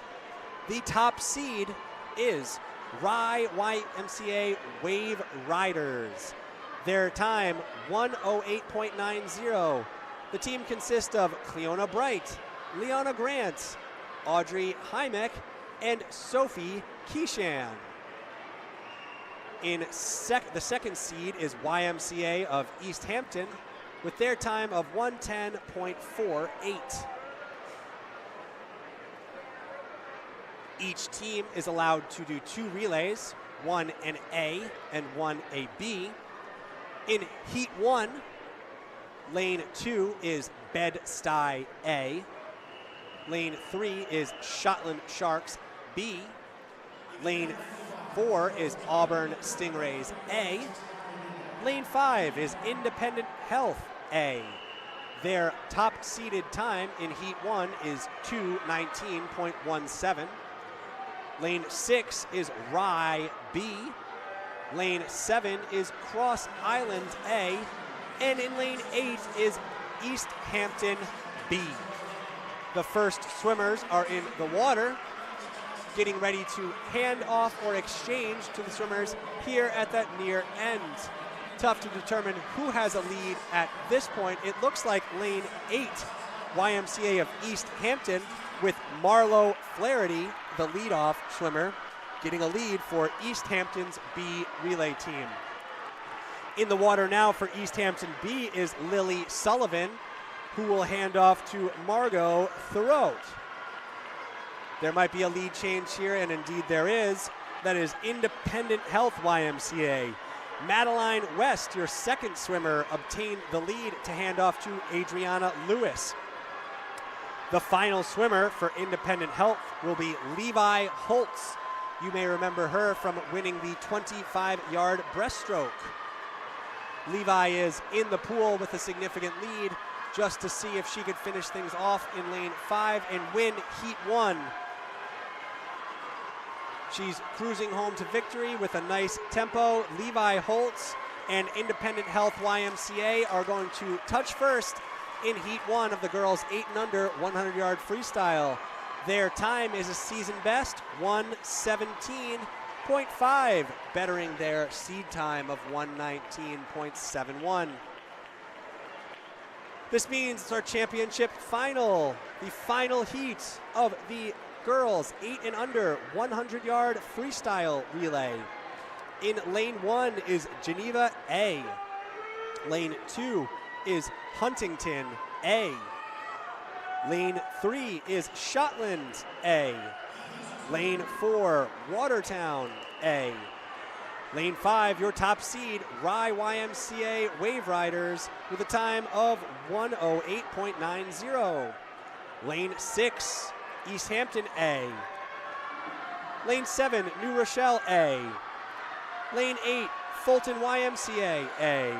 The top seed is Rye YMCA Wave Riders. Their time, 1:08.90. The team consists of Cleona Bright, Leona Grant, Audrey Hymek, and Sophie Keishan. The second seed is YMCA of East Hampton with their time of 1:10.48. Each team is allowed to do 2 relays, one an A and one a B. In Heat 1, Lane 2 is Bed-Stuy A. Lane 3 is Shotland Sharks B. Lane 4 is Auburn Stingrays A. Lane 5 is Independent Health A. Their top seeded time in Heat 1 is 2:19.17. Lane 6 is Rye B. Lane 7 is Cross Island A. And in lane 8 is East Hampton B. The first swimmers are in the water, getting ready to hand off or exchange to the swimmers here at that near end. Tough to determine who has a lead at this point. It looks like lane 8, YMCA of East Hampton, with Marlo Flaherty, the leadoff swimmer, getting a lead for East Hampton's B relay team. In the water now for East Hampton B is Lily Sullivan, who will hand off to Margot Thoreau. There might be a lead change here, and indeed there is. That is Independent Health YMCA. Madeline West, your second swimmer, obtained the lead to hand off to Adriana Lewis. The final swimmer for Independent Health will be Levi Holtz. You may remember her from winning the 25-yard breaststroke. Levi is in the pool with a significant lead just to see if she could finish things off in lane 5 and win Heat 1. She's cruising home to victory with a nice tempo. Levi Holtz and Independent Health YMCA are going to touch first in Heat 1 of the girls 8 and under 100-yard freestyle. Their time is a season best, 1:17.5, bettering their seed time of 1:19.71. This means it's our championship final, the final heat of the girls 8 and under 100-yard freestyle relay. In lane 1 is Geneva A. Lane 2 is Huntington, A. Lane 3 is Shotland, A. Lane 4, Watertown, A. Lane 5, your top seed, Rye YMCA Wave Riders with a time of 1:08.90. Lane 6, East Hampton, A. Lane 7, New Rochelle, A. Lane 8, Fulton YMCA, A.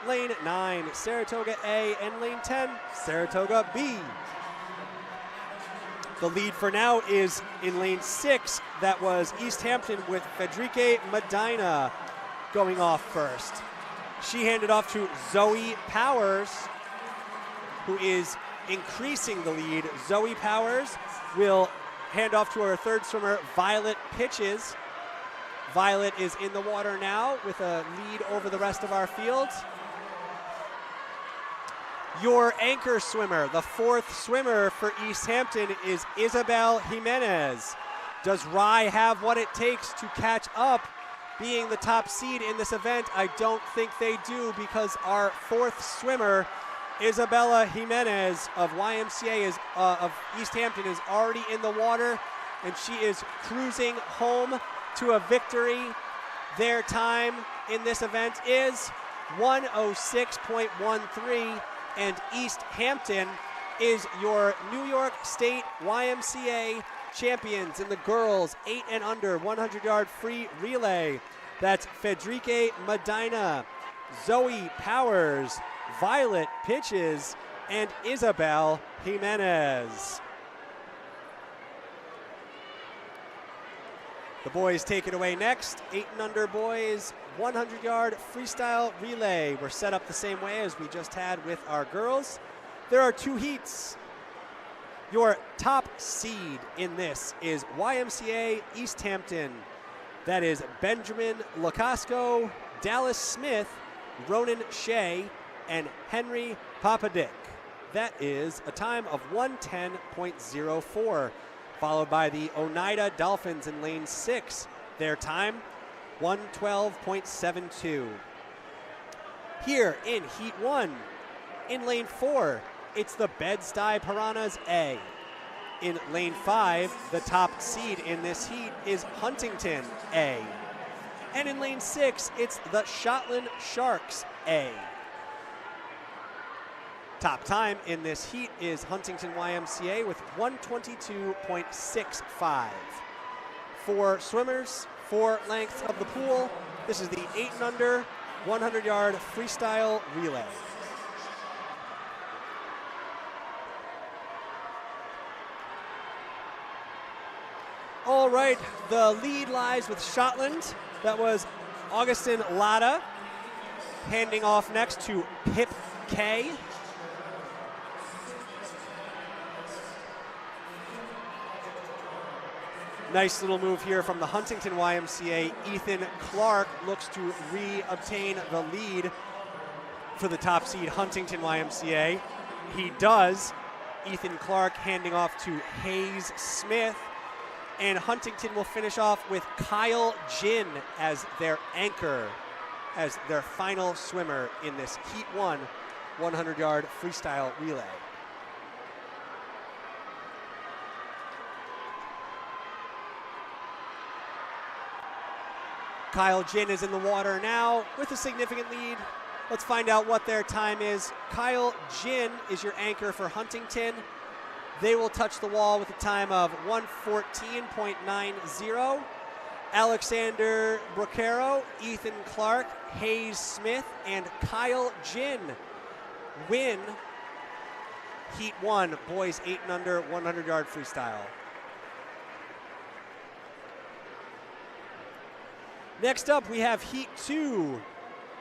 Lane 9, Saratoga, A. And Lane 10, Saratoga, B. The lead for now is in lane 6. That was East Hampton with Federica Medina going off first. She handed off to Zoe Powers, who is increasing the lead. Zoe Powers will hand off to her third swimmer, Violet Pitches. Violet is in the water now with a lead over the rest of our field. Your anchor swimmer, the fourth swimmer for East Hampton, is Isabel Jimenez. Does Rye have what it takes to catch up being the top seed in this event? I don't think they do, because our fourth swimmer, Isabella Jimenez of YMCA of East Hampton, is already in the water, and she is cruising home to a victory. Their time in this event is 1:06.13. And East Hampton is your New York State YMCA champions in the girls 8 and under 100-yard free relay. That's Federica Medina, Zoe Powers, Violet Pitches, and Isabel Jimenez. The boys take it away next. 8 and under boys, 100-yard freestyle relay. We're set up the same way as we just had with our girls. There are 2 heats. Your top seed in this is YMCA East Hampton. That is Benjamin Lacasco, Dallas Smith, Ronan Shea, and Henry Papadick. That is a time of 1:10.04. Followed by the Oneida Dolphins in lane 6. Their time, 1:12.72. Here in Heat 1, in lane 4, it's the Bed-Stuy Piranhas A. In lane 5, the top seed in this heat is Huntington A. And in lane 6, it's the Shotland Sharks A. Top time in this heat is Huntington YMCA with 1:22.65. 4 swimmers, 4 lengths of the pool. This is the 8 and under 100-yard freestyle relay. All right, the lead lies with Shotland. That was Augustin Latta. Handing off next to Pip K. Nice little move here from the Huntington YMCA. Ethan Clark looks to re-obtain the lead for the top seed Huntington YMCA. He does. Ethan Clark handing off to Hayes Smith. And Huntington will finish off with Kyle Jin as their anchor, as their final swimmer in this Heat 1 100-yard freestyle relay. Kyle Jin is in the water now with a significant lead. Let's find out what their time is. Kyle Jin is your anchor for Huntington. They will touch the wall with a time of 1:14.90. Alexander Brocero, Ethan Clark, Hayes Smith, and Kyle Jin win Heat 1, boys 8 and under 100-yard freestyle. Next up, we have Heat 2,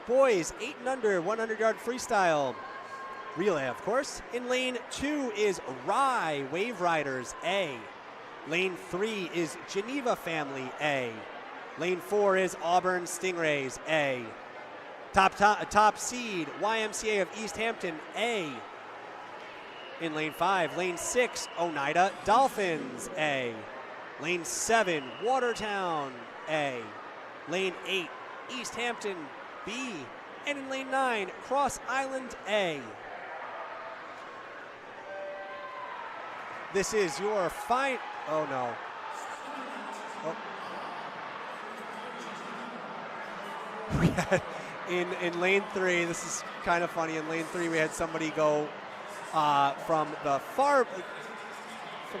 boys 8 and under 100-yard freestyle. Relay, of course. In lane 2 is Rye Wave Riders A. Lane 3 is Geneva Family A. Lane 4 is Auburn Stingrays A. Top seed YMCA of East Hampton A. In lane 5, lane 6, Oneida Dolphins A. Lane 7, Watertown A. Lane 8, East Hampton B. And in lane 9, Cross Island A. This is your oh no. Oh. We had in lane 3, this is kind of funny. In lane 3, we had somebody go from the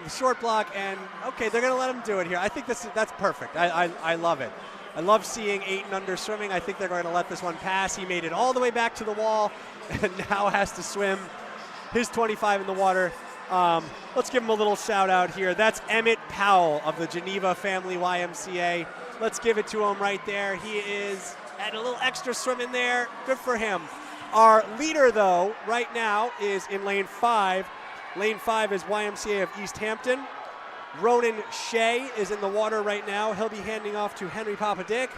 short block, and okay, they're gonna let him do it here. I think that's perfect. I love it. I love seeing 8 and under swimming. I think they're going to let this one pass. He made it all the way back to the wall and now has to swim his 25 in the water. Let's give him a little shout out here. That's Emmett Powell of the Geneva Family YMCA. Let's give it to him right there. He is at a little extra swim in there. Good for him. Our leader, though, right now is in lane 5. Lane 5 is YMCA of East Hampton. Ronan Shea is in the water right now. He'll be handing off to Henry Papadick.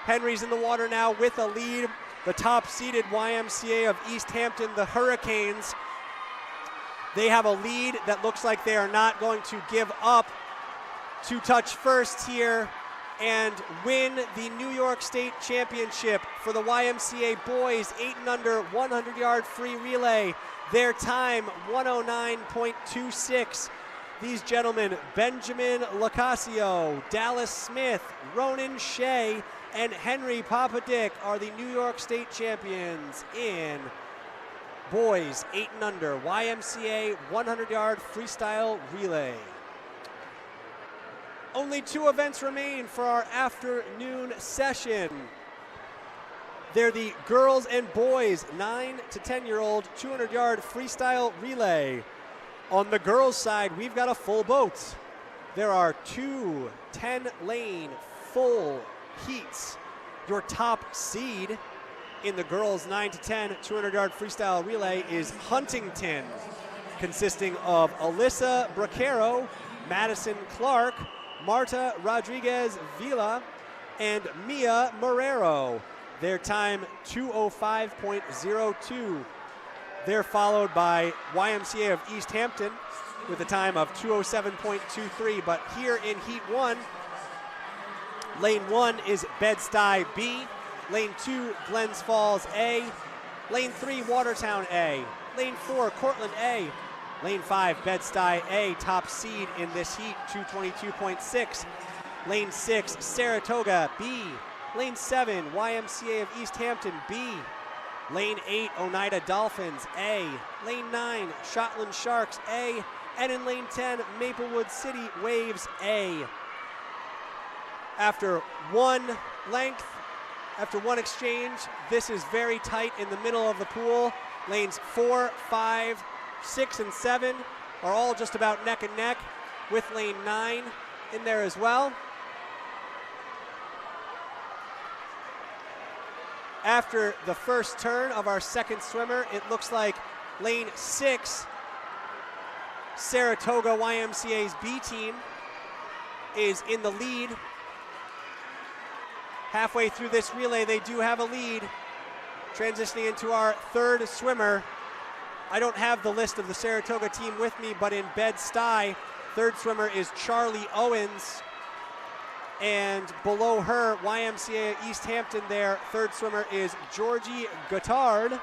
Henry's in the water now with a lead. The top-seeded YMCA of East Hampton, the Hurricanes, they have a lead that looks like they are not going to give up to touch first here and win the New York State Championship for the YMCA boys 8 and under 100-yard free relay. Their time, 109.26. These gentlemen, Benjamin Lacasio, Dallas Smith, Ronan Shea, and Henry Papadick are the New York State champions in boys 8 and under YMCA 100-yard freestyle relay. Only 2 events remain for our afternoon session. They're the girls and boys 9 to 10-year-old 200-yard freestyle relay. On the girls' side, we've got a full boat. There are 2 10-lane full heats. Your top seed in the girls' 9 to 10 200-yard freestyle relay is Huntington, consisting of Alyssa Bracero, Madison Clark, Marta Rodriguez Vila, and Mia Marrero. Their time, 2:05.02. They're followed by YMCA of East Hampton with a time of 2:07.23. But here in Heat 1, Lane 1 is Bed-Stuy B. Lane 2, Glens Falls A. Lane 3, Watertown A. Lane 4, Cortland A. Lane 5, Bed-Stuy A, top seed in this heat, 222.6. Lane 6, Saratoga B. Lane 7, YMCA of East Hampton B. Lane 8, Oneida Dolphins A. Lane 9, Shotland Sharks A. And in lane 10, Maplewood City Waves A. After one length, after one exchange, this is very tight in the middle of the pool. Lanes 4, 5, 6, and 7 are all just about neck and neck, with lane 9 in there as well. After the first turn of our second swimmer, it looks like lane 6, Saratoga YMCA's B team, is in the lead. Halfway through this relay, they do have a lead. Transitioning into our third swimmer. I don't have the list of the Saratoga team with me, but in Bed-Stuy, third swimmer is Charlie Owens. And below her, YMCA East Hampton there, third swimmer is Georgie Guittard.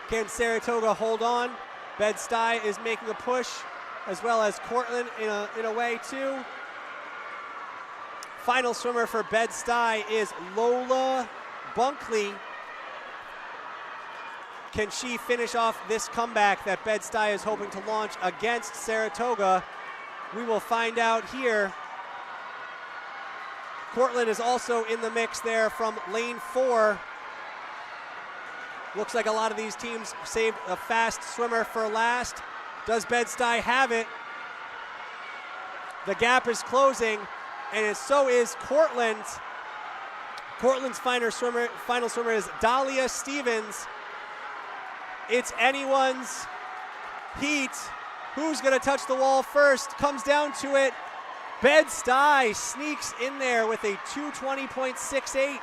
Can Saratoga hold on? Bed-Stuy is making a push, as well as Cortland in a way too. Final swimmer for Bed-Stuy is Lola Bunkley. Can she finish off this comeback that Bed-Stuy is hoping to launch against Saratoga? We will find out here. Cortland is also in the mix there from lane 4. Looks like a lot of these teams saved a fast swimmer for last. Does Bed-Stuy have it? The gap is closing, and so is Cortland. Cortland's final swimmer is Dahlia Stevens. It's anyone's heat. Who's going to touch the wall first? Comes down to it. Bed-Stuy sneaks in there with a 220.68,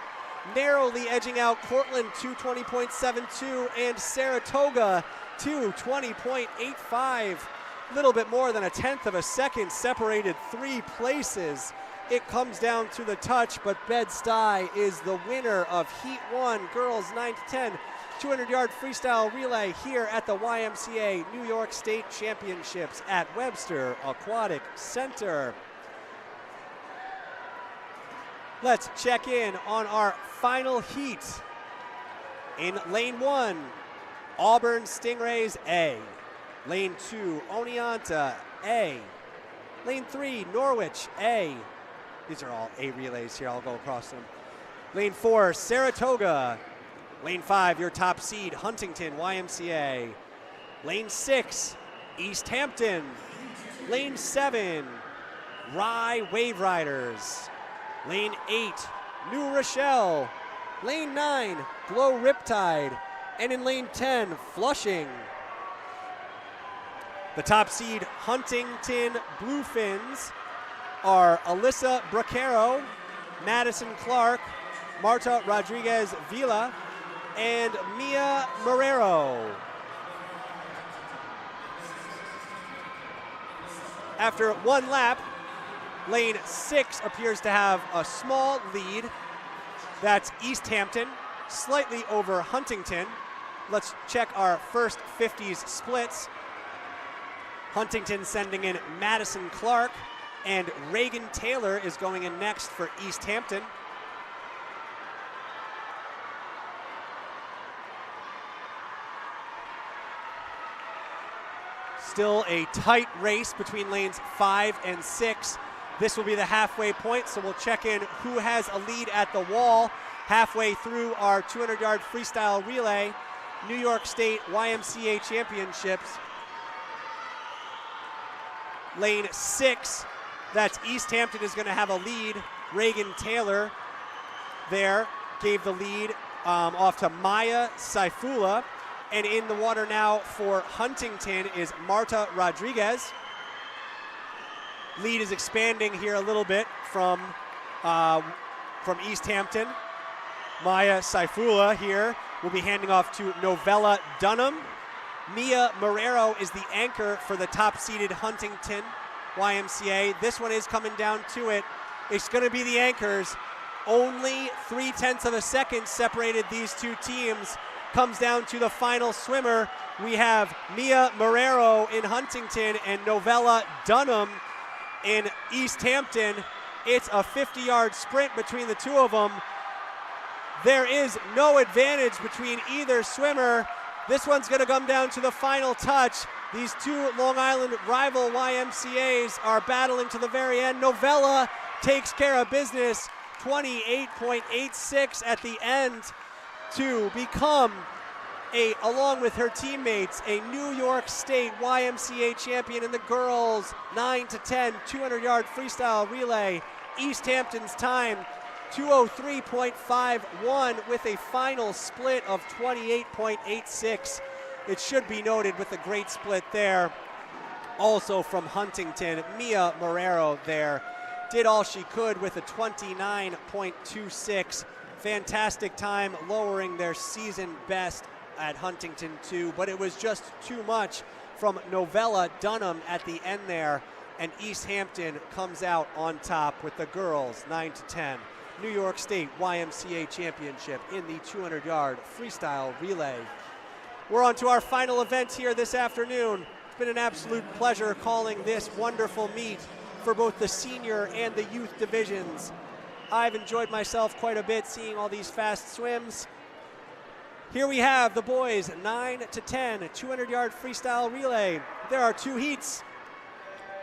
narrowly edging out Cortland 220.72 and Saratoga 220.85. A little bit more than a tenth of a second separated 3 places it comes down to the touch, but Bed-Stuy is the winner of Heat 1, girls 9 to 10, 200-yard freestyle relay here at the YMCA New York State Championships at Webster Aquatic Center. Let's check in on our final heat. In lane 1, Auburn Stingrays A. Lane 2, Oneonta A. Lane 3, Norwich A. These are all A relays here. I'll go across them. Lane 4, Saratoga. Lane 5, your top seed, Huntington YMCA. Lane 6, East Hampton. Lane 7, Rye Wave Riders. Lane 8, New Rochelle. Lane 9, Glow Riptide. And in lane 10, Flushing. The top seed Huntington Bluefins are Alyssa Bracero, Madison Clark, Marta Rodriguez Vila, and Mia Marrero. After one lap, lane 6 appears to have a small lead. That's East Hampton, slightly over Huntington. Let's check our first 50s splits. Huntington sending in Madison Clark, and Reagan Taylor is going in next for East Hampton. Still a tight race between lanes 5 and 6. This will be the halfway point, so we'll check in who has a lead at the wall halfway through our 200-yard freestyle relay, New York State YMCA Championships. Lane 6, that's East Hampton, is going to have a lead. Reagan Taylor there gave the lead off to Maya Saifullah. And in the water now for Huntington is Marta Rodriguez. Lead is expanding here a little bit from East Hampton. Maya Saifullah here will be handing off to Novella Dunham. Mia Marrero is the anchor for the top-seeded Huntington YMCA. This one is coming down to it. It's going to be the anchors. Only 0.3 of a second separated these two teams. Comes down to the final swimmer. We have Mia Marrero in Huntington and Novella Dunham in East Hampton. It's a 50-yard sprint between the two of them. There is no advantage between either swimmer. This one's going to come down to the final touch. These two Long Island rival YMCAs are battling to the very end. Novella takes care of business, 28.86 at the end to become, along with her teammates, a New York State YMCA champion in the girls 9 to 10 200-yard freestyle relay. East Hampton's time, 2:03.51 with a final split of 28.86. It should be noted with a great split there. Also from Huntington, Mia Marrero there did all she could with a 29.26. Fantastic time, lowering their season best at Huntington too, but it was just too much from Novella Dunham at the end there, and East Hampton comes out on top with the girls 9 to 10 New York State YMCA Championship in the 200-yard freestyle relay. We're on to our final event here this afternoon. It's been an absolute pleasure calling this wonderful meet for both the senior and the youth divisions. I've enjoyed myself quite a bit seeing all these fast swims. Here we have the boys 9 to 10 200-yard freestyle relay. There are two heats.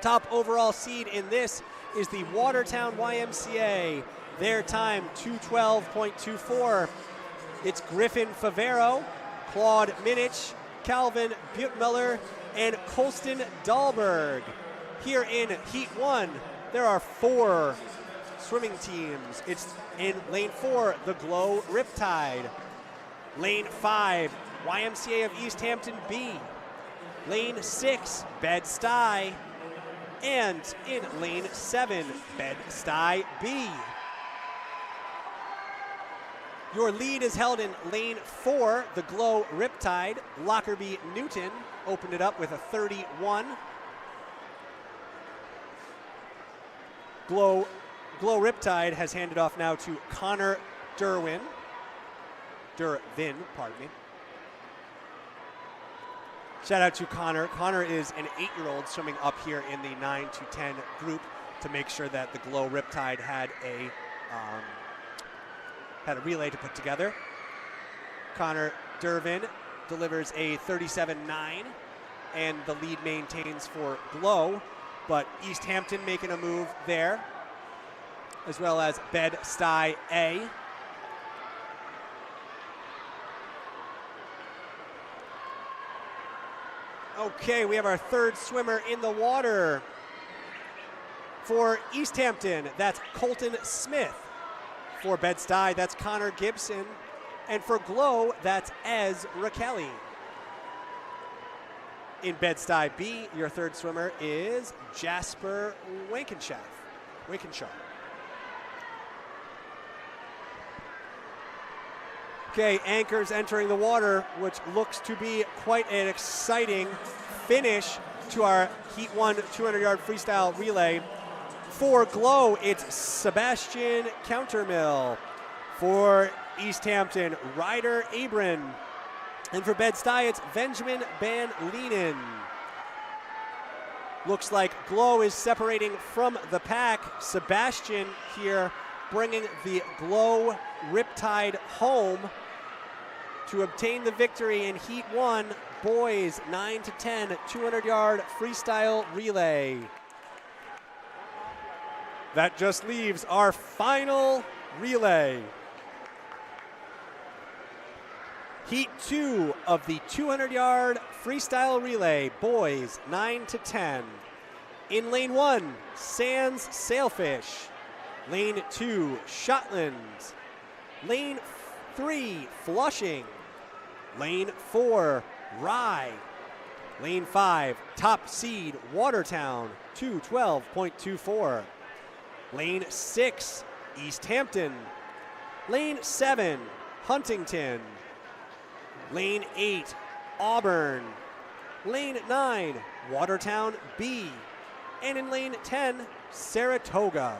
Top overall seed in this is the Watertown YMCA. Their time 2:12.24. It's Griffin Favero, Claude Minich, Calvin Buttmiller, and Colston Dahlberg. Here in Heat 1, there are 4 swimming teams. It's in lane 4, the Glow Riptide. Lane 5, YMCA of East Hampton B. Lane 6, Bed-Stuy. And in lane 7, Bed-Stuy B. Your lead is held in lane 4, the Glow Riptide. Lockerbie Newton opened it up with a 31. Glow Glow Riptide has handed off now to Connor Dervin, pardon me. Shout out to Connor. Connor is an 8-year-old swimming up here in the 9 to 10 group to make sure that the Glow Riptide had a relay to put together. Connor Dervin delivers a 37.9, and the lead maintains for Glow, but East Hampton making a move there, as well as Bed-Stuy A. Okay, we have our third swimmer in the water. For East Hampton, that's Colton Smith. For Bed-Stuy, that's Connor Gibson. And for Glow, that's Ezra Kelly. In Bed-Stuy B, your third swimmer is Jasper Winkenshaw. Okay, anchors entering the water, which looks to be quite an exciting finish to our Heat 1 200-yard freestyle relay. For Glow, it's Sebastian Countermill. For East Hampton, Ryder Abram. And for Bed-Stuy, it's Benjamin Van Leenen. Looks like Glow is separating from the pack. Sebastian here bringing the Glow Riptide home to obtain the victory in Heat 1, boys 9 to 10, 200-yard freestyle relay. That just leaves our final relay. Heat 2 of the 200-yard freestyle relay, boys 9 to 10. In lane 1, Sands Sailfish. Lane 2, Shotland. Lane 3, Flushing. Lane 4, Rye. Lane 5, Top Seed, Watertown, 212.24. Lane 6, East Hampton. Lane 7, Huntington. Lane 8, Auburn. Lane 9, Watertown B. And in lane 10, Saratoga.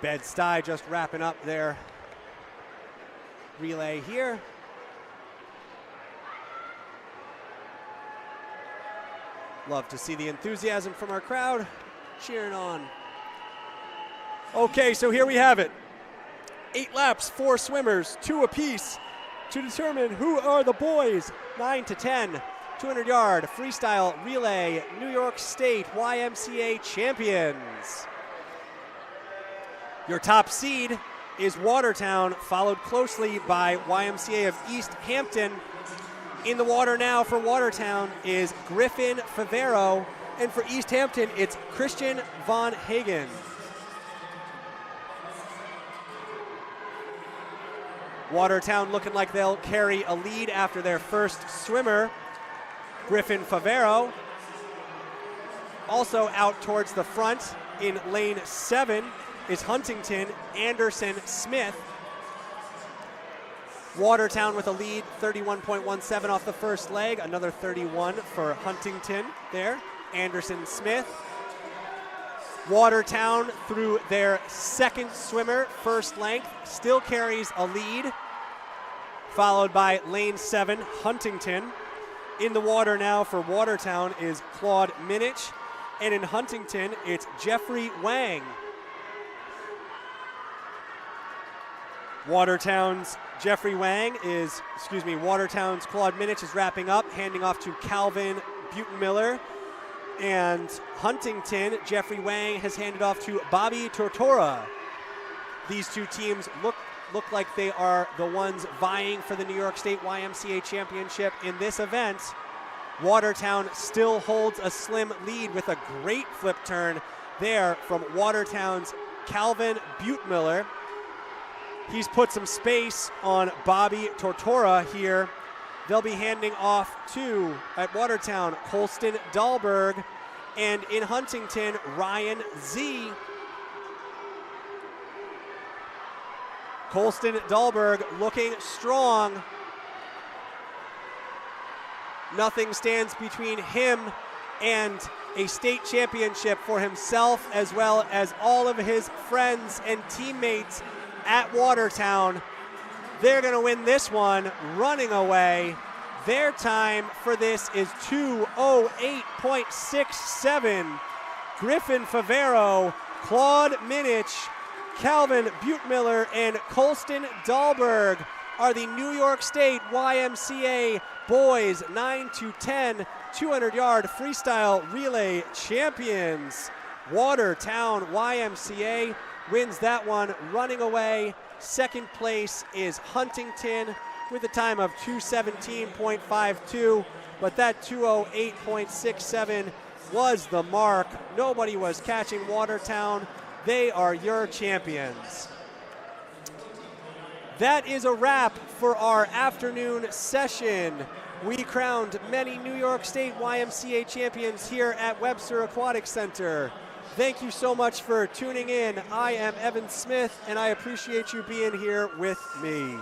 Bed-Stuy just wrapping up their relay here. Love to see the enthusiasm from our crowd cheering on. Okay, so here we have it. 8 laps, 4 swimmers, 2 apiece to determine who are the boys 9 to 10 200-yard freestyle relay New York State YMCA champions. Your top seed is Watertown, followed closely by YMCA of East Hampton. In the water now for Watertown is Griffin Favero, and for East Hampton, it's Christian Von Hagen. Watertown looking like they'll carry a lead after their first swimmer, Griffin Favero. Also out towards the front in lane 7 is Huntington Anderson Smith. Watertown with a lead, 31.17 off the first leg. Another 31 for Huntington there, Anderson Smith. Watertown through their second swimmer, first length, still carries a lead, followed by lane 7, Huntington. In the water now for Watertown is Claude Minich, and in Huntington, it's Jeffrey Wang. Watertown's Claude Minich is wrapping up, handing off to Calvin Butenmiller. And Huntington, Jeffrey Wang has handed off to Bobby Tortora. These two teams look like they are the ones vying for the New York State YMCA championship in this event. Watertown still holds a slim lead with a great flip turn there from Watertown's Calvin Butenmiller. He's put some space on Bobby Tortora here. They'll be handing off to, at Watertown, Colston Dahlberg, and in Huntington, Ryan Z. Colston Dahlberg looking strong. Nothing stands between him and a state championship for himself as well as all of his friends and teammates at Watertown. They're going to win this one running away. Their time for this is 2:08.67. Griffin Favero, Claude Minich, Calvin Butemiller, and Colston Dahlberg are the New York State YMCA boys 9-10 200-yard freestyle relay champions. Watertown YMCA wins that one running away. Second place is Huntington with a time of 2:17.52, but that 2:08.67 was the mark. Nobody was catching Watertown. They are your champions. That is a wrap for our afternoon session. We crowned many New York State YMCA champions here at Webster Aquatic Center. Thank you so much for tuning in. I am Evan Smith, and I appreciate you being here with me.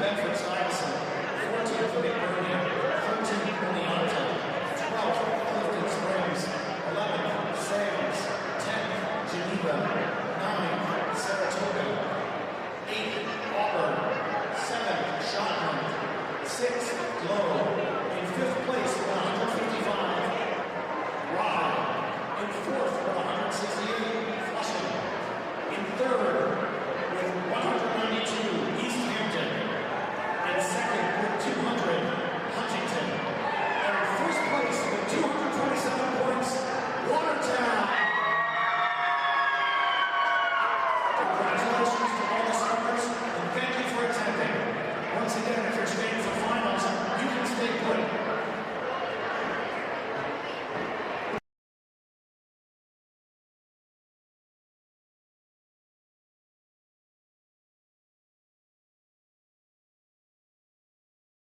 Bedford Stuyvesant,